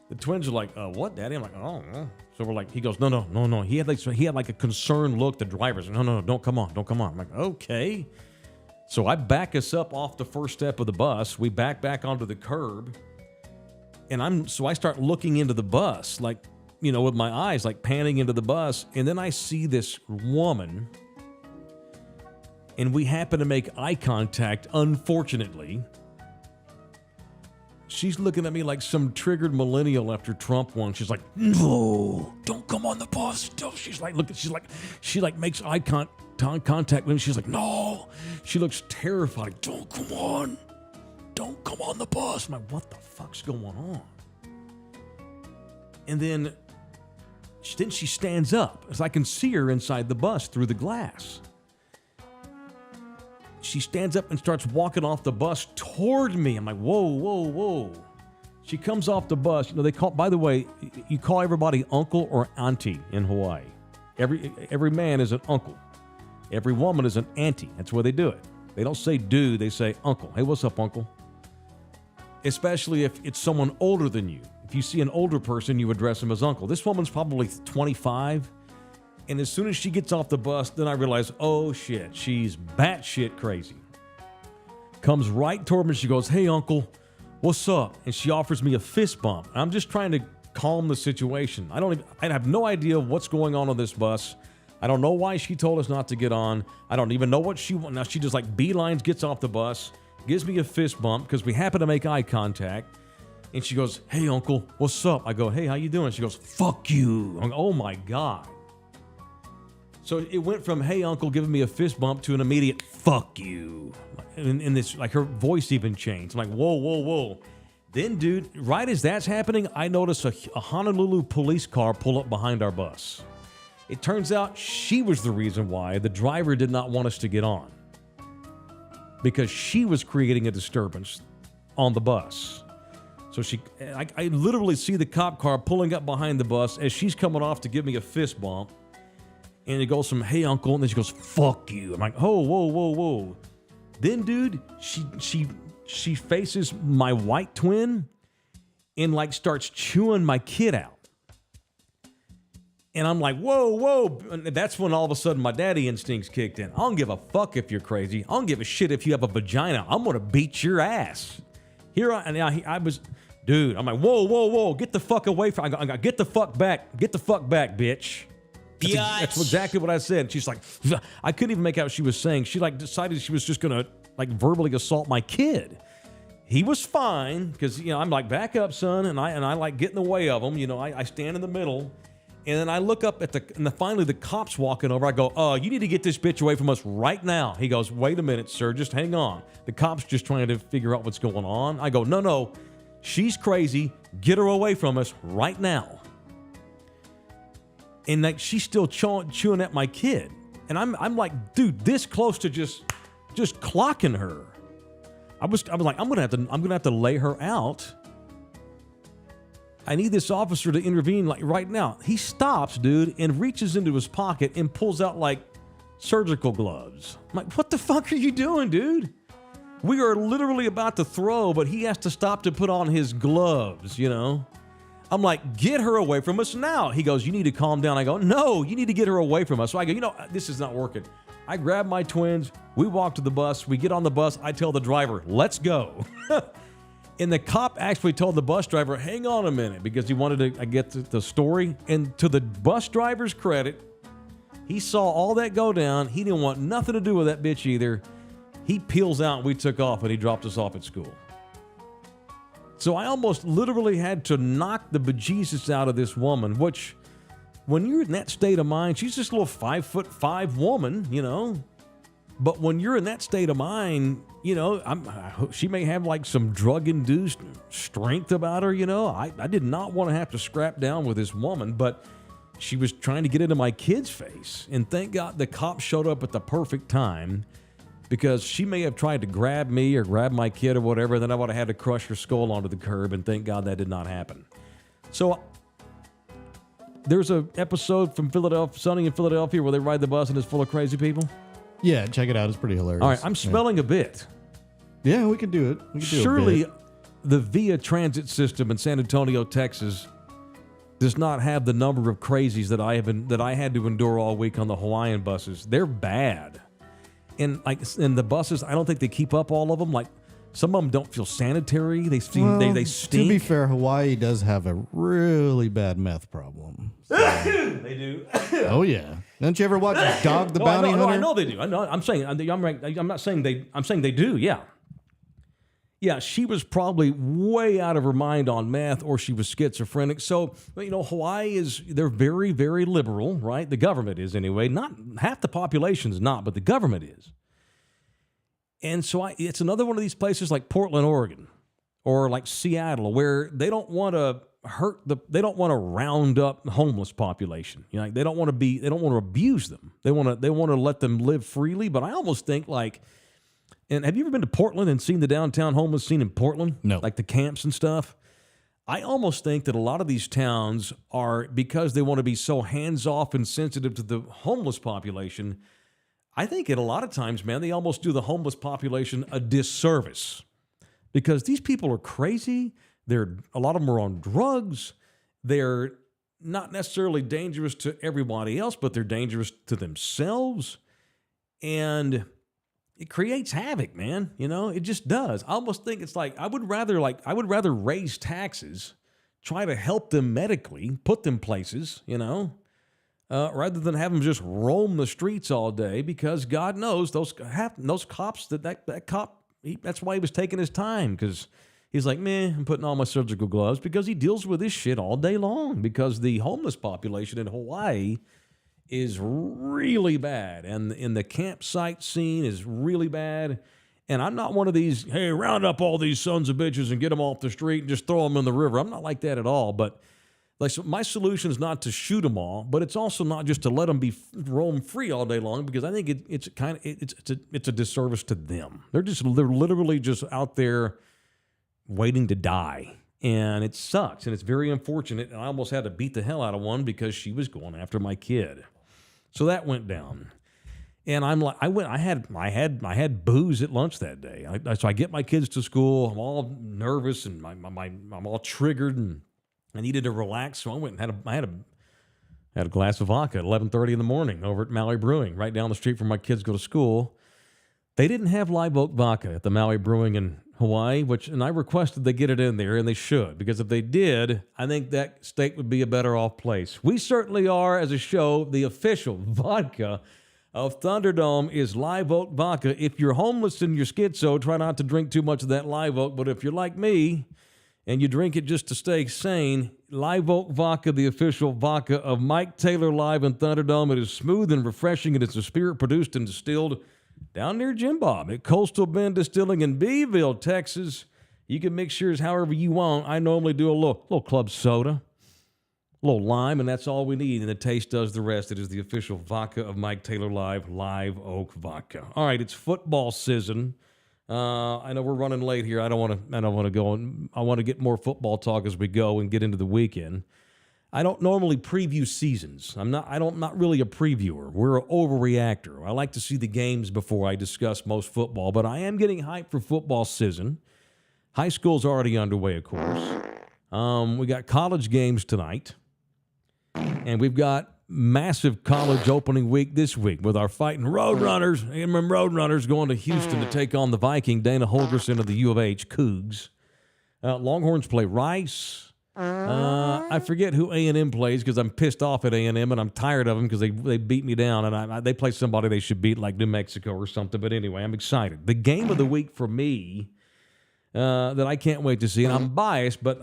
The twins are like, what, Daddy? I'm like, oh, no. So we're like, he goes, no. He had like a concerned look. The driver's, no, don't come on. I'm like, okay. So I back us up off the first step of the bus. We back onto the curb. And I start looking into the bus, like, with my eyes, like panning into the bus. And then I see this woman, and we happen to make eye contact, unfortunately. She's looking at me like some triggered millennial after Trump won. She's like, "No, don't come on the bus." She's like, she makes eye contact with me. She's like, "No." She looks terrified. Don't come on the bus. I'm like, what the fuck's going on? And then she stands up, as I can see her inside the bus through the glass. She stands up and starts walking off the bus toward me. I'm like, whoa. She comes off the bus. They call, by the way, you call everybody uncle or auntie in Hawaii. Every man is an uncle. Every woman is an auntie. That's where they do it. They don't say dude, they say uncle. Hey, what's up, uncle? Especially if it's someone older than you. If you see an older person, you address him as uncle. This woman's probably 25. And as soon as she gets off the bus, then I realize, oh shit, she's batshit crazy. Comes right toward me. She goes, "Hey, uncle, what's up?" And she offers me a fist bump. I'm just trying to calm the situation. I have no idea what's going on this bus. I don't know why she told us not to get on. I don't even know what she wants. Now she just like beelines, gets off the bus, gives me a fist bump because we happen to make eye contact. And she goes, "Hey, uncle, what's up?" I go, "Hey, how you doing?" She goes, "Fuck you." I'm like, oh my God. So it went from, "Hey, uncle," giving me a fist bump to an immediate, "Fuck you." And this, like, her voice even changed. I'm like, whoa. Then, dude, right as that's happening, I notice a Honolulu police car pull up behind our bus. It turns out she was the reason why the driver did not want us to get on, because she was creating a disturbance on the bus. So I literally see the cop car pulling up behind the bus as she's coming off to give me a fist bump. And it goes from, "Hey, uncle," and then she goes, "Fuck you." I'm like, oh, whoa. Then, dude, she faces my white twin and like starts chewing my kid out. And I'm like, whoa. And that's when all of a sudden my daddy instincts kicked in. I don't give a fuck if you're crazy. I don't give a shit if you have a vagina. I'm going to beat your ass. I was, dude, I'm like, whoa. Get the fuck away from, I go, get the fuck back, bitch. That's exactly what I said. She's like, I couldn't even make out what she was saying. She like decided she was just going to like verbally assault my kid. He was fine because, I'm like, "Back up, son." And I like get in the way of him. I stand in the middle. And then I look up and finally the cop's walking over. I go, "You need to get this bitch away from us right now." He goes, "Wait a minute, sir. Just hang on." The cop's just trying to figure out what's going on. I go, no. She's crazy. Get her away from us right now. And like she's still chewing at my kid. And I'm like, dude, this close to just clocking her. I was like, I'm gonna have to lay her out. I need this officer to intervene like right now. He stops, dude, and reaches into his pocket and pulls out like surgical gloves. I'm like, what the fuck are you doing, dude? We are literally about to throw, but he has to stop to put on his gloves, I'm like, "Get her away from us now." He goes, "You need to calm down." I go, "No, you need to get her away from us." So I go, this is not working. I grab my twins. We walk to the bus. We get on the bus. I tell the driver, "Let's go." And the cop actually told the bus driver, hang on a minute, because he wanted to get the story. And to the bus driver's credit, he saw all that go down. He didn't want nothing to do with that bitch either. He peels out and we took off and he dropped us off at school. So I almost literally had to knock the bejesus out of this woman, which when you're in that state of mind, she's just a little 5'5" woman, you know. But when you're in that state of mind, you know, she may have like some drug-induced strength about her, you know. I did not want to have to scrap down with this woman, but she was trying to get into my kid's face. And thank God the cop showed up at the perfect time, because she may have tried to grab me or grab my kid or whatever, then I would have had to crush her skull onto the curb, and thank God that did not happen. So there's an episode from Philadelphia, Sunny in Philadelphia, where they ride the bus and it's full of crazy people. Yeah, check it out. It's pretty hilarious. All right, I'm smelling a bit. Yeah, we could do it. Surely the VIA transit system in San Antonio, Texas, does not have the number of crazies that I had to endure all week on the Hawaiian buses. They're bad. And the buses, I don't think they keep up all of them. Like, some of them don't feel sanitary. They stink. To be fair, Hawaii does have a really bad meth problem. So. They do. Oh yeah. Don't you ever watch Dog the Bounty Hunter? I know they do. I'm saying I'm right. I'm not saying they. I'm saying they do. Yeah. Yeah, she was probably way out of her mind on meth, or she was schizophrenic. So, you know, Hawaii they're very, very liberal, right? The government is anyway. Not half the population's not, but the government is. And so it's another one of these places like Portland, Oregon, or like Seattle, where they don't want to they don't want to round up the homeless population. You know, they don't want to abuse them. They want to let them live freely. But I almost think like, and have you ever been to Portland and seen the downtown homeless scene in Portland? No. Like the camps and stuff? I almost think that a lot of these towns are, because they want to be so hands-off and sensitive to the homeless population, I think at a lot of times, man, they almost do the homeless population a disservice. Because these people are crazy. A lot of them are on drugs. They're not necessarily dangerous to everybody else, but they're dangerous to themselves. And it creates havoc, man. You know, it just does. I almost think it's like I would rather raise taxes, try to help them medically, put them places, you know, rather than have them just roam the streets all day. Because God knows those cops, that cop, that's why he was taking his time, because he's like, man, I'm putting on my surgical gloves, because he deals with this shit all day long. Because the homeless population in Hawaii is really bad, and the campsite scene is really bad. And I'm not one of these, hey, round up all these sons of bitches and get them off the street and just throw them in the river. I'm not like that at all. But like, so my solution is not to shoot them all, but it's also not just to let them roam free all day long, because I think it's a disservice to them. They're literally just out there waiting to die. And it sucks, and it's very unfortunate. And I almost had to beat the hell out of one because she was going after my kid. So that went down, and I'm like, I had booze at lunch that day. So I get my kids to school. I'm all nervous, and I'm all triggered, and I needed to relax. So I went and had a glass of vodka at 11:30 in the morning over at Maui Brewing, right down the street from my kids go to school. They didn't have live oak vodka at the Maui Brewing in Hawaii, and I requested they get it in there, and they should, because if they did, I think that state would be a better off place. We certainly are, as a show. The official vodka of Thunderdome is live oak vodka. If you're homeless and you're schizo, try not to drink too much of that live oak, but if you're like me and you drink it just to stay sane, live oak vodka, the official vodka of Mike Taylor Live in Thunderdome. It is smooth and refreshing, and it's a spirit produced and distilled down near Jim Bob at Coastal Bend Distilling in Beeville, Texas. You can mix yours however you want. I normally do a little club soda, a little lime, and that's all we need. And the taste does the rest. It is the official vodka of Mike Taylor Live Oak Vodka. All right, it's football season. I know we're running late here. I don't want to go on. I want to get more football talk as we go and get into the weekend. I don't normally preview seasons. I'm not really a previewer. We're an overreactor. I like to see the games before I discuss most football, but I am getting hyped for football season. High school's already underway, of course. We got college games tonight, and we've got massive college opening week this week with our fighting Roadrunners, Roadrunners going to Houston to take on the Viking Dana Holgerson of the U of H Cougs. Longhorns play Rice. I forget who A&M plays because I'm pissed off at A&M and I'm tired of them because they beat me down, and they play somebody they should beat, like New Mexico or something. But anyway, I'm excited. The game of the week for me that I can't wait to see, and I'm biased, but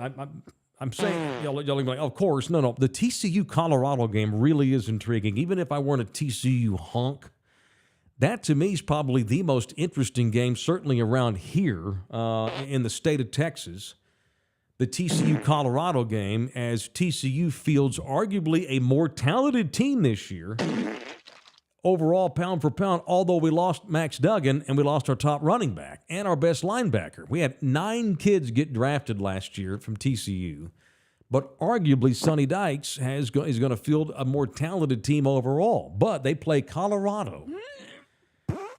I'm saying, y'all be like, of course, no. The TCU-Colorado game really is intriguing. Even if I weren't a TCU honk, that to me is probably the most interesting game, certainly around here in the state of Texas. The TCU-Colorado game, as TCU fields arguably a more talented team this year. Overall, pound for pound, although we lost Max Duggan and we lost our top running back and our best linebacker. We had 9 kids get drafted last year from TCU. But arguably, Sonny Dykes is going to field a more talented team overall. But they play Colorado.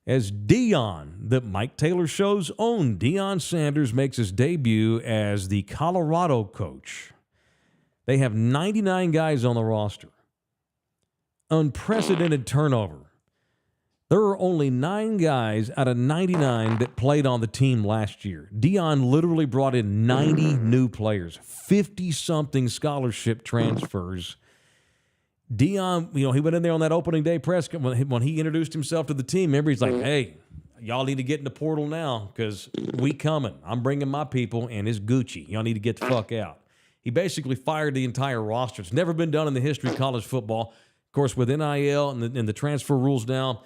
As Deion, the Mike Taylor Show's own Deion Sanders, makes his debut as the Colorado coach. They have 99 guys on the roster. Unprecedented turnover. There are only 9 guys out of 99 that played on the team last year. Deion literally brought in 90 new players, 50-something scholarship transfers. Deion, he went in there on that opening day press when he introduced himself to the team. Remember, he's like, hey, y'all need to get in the portal now because we coming. I'm bringing my people, and it's Gucci. Y'all need to get the fuck out. He basically fired the entire roster. It's never been done in the history of college football. Of course, with NIL and the transfer rules now.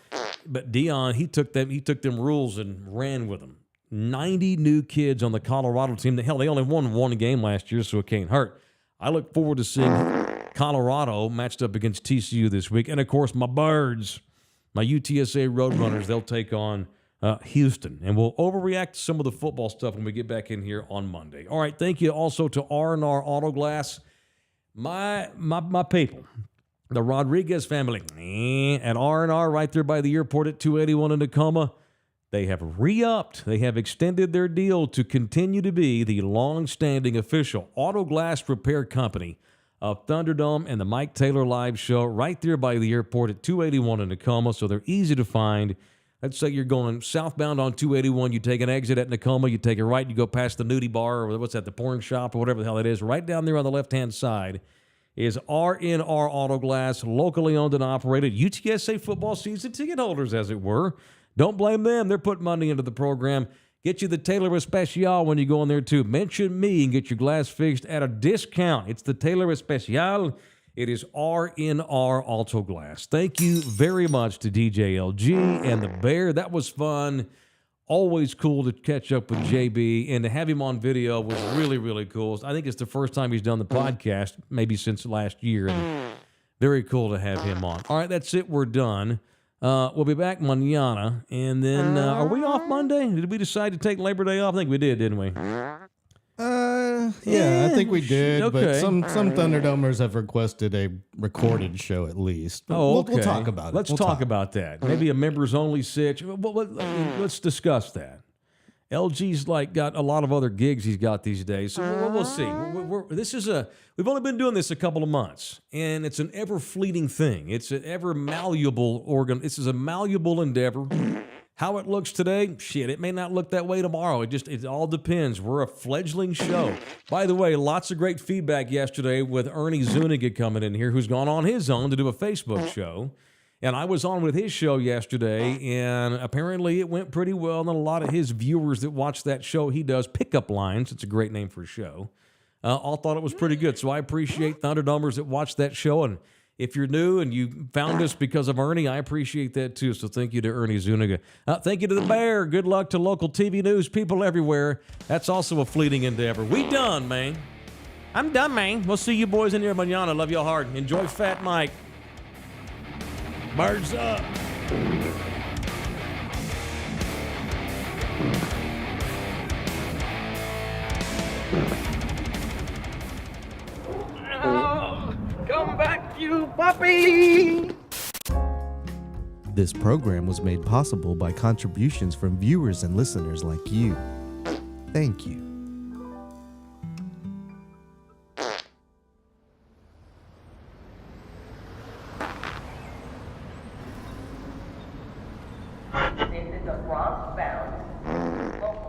But Deion, he took them rules and ran with them. 90 new kids on the Colorado team. Hell, they only won 1 game last year, so it can't hurt. I look forward to seeing Colorado matched up against TCU this week. And, of course, my Birds, my UTSA Roadrunners, they'll take on Houston. And we'll overreact to some of the football stuff when we get back in here on Monday. All right, thank you also to R&R Auto Glass. My people, the Rodriguez family at R&R right there by the airport at 281 in Tacoma. They have re-upped. They have extended their deal to continue to be the long-standing official auto glass repair company of Thunderdome and the Mike Taylor Live Show right there by the airport at 281 in Tacoma, so they're easy to find. Let's say you're going southbound on 281, you take an exit at Tacoma, you take a right, you go past the nudie bar, or what's that, the porn shop, or whatever the hell it is. Right down there on the left-hand side is R&R Auto Glass, locally owned and operated. UTSA football season ticket holders, as it were. Don't blame them. They're putting money into the program. Get you the Taylor Especial when you go in there, too. Mention me and get your glass fixed at a discount. It's the Taylor Especial. It is R&R Auto Glass. Thank you very much to DJ LG and the Bear. That was fun. Always cool to catch up with JB. And to have him on video was really, really cool. I think it's the first time he's done the podcast, maybe since last year. And very cool to have him on. All right, that's it. We're done. We'll be back mañana, and then are we off Monday? Did we decide to take Labor Day off? I think we did, didn't we? Yeah, I think we did. Okay. But some Thunderdomers have requested a recorded show at least. But Okay. we'll talk about it. Let's talk about that. Maybe a members-only sitch. Let's discuss that. LG's got a lot of other gigs he's got these days, so we'll see. We've only been doing this a couple of months, and it's an ever-fleeting thing. It's an ever-malleable organ. This is a malleable endeavor. How it looks today, shit, it may not look that way tomorrow. It all depends. We're a fledgling show. By the way, lots of great feedback yesterday with Ernie Zuniga coming in here, who's gone on his own to do a Facebook show. And I was on with his show yesterday, and apparently it went pretty well. And a lot of his viewers that watch that show, he does Pickup Lines. It's a great name for a show. All thought it was pretty good. So I appreciate Thunderdomers that watch that show. And if you're new and you found us because of Ernie, I appreciate that too. So thank you to Ernie Zuniga. Thank you to the Bear. Good luck to local TV news people everywhere. That's also a fleeting endeavor. We done, man. I'm done, man. We'll see you boys in here mañana. Love y'all hard. Enjoy Fat Mike. Birds up. Oh, come back, you puppy! This program was made possible by contributions from viewers and listeners like you. Thank you. This is a cross-bound local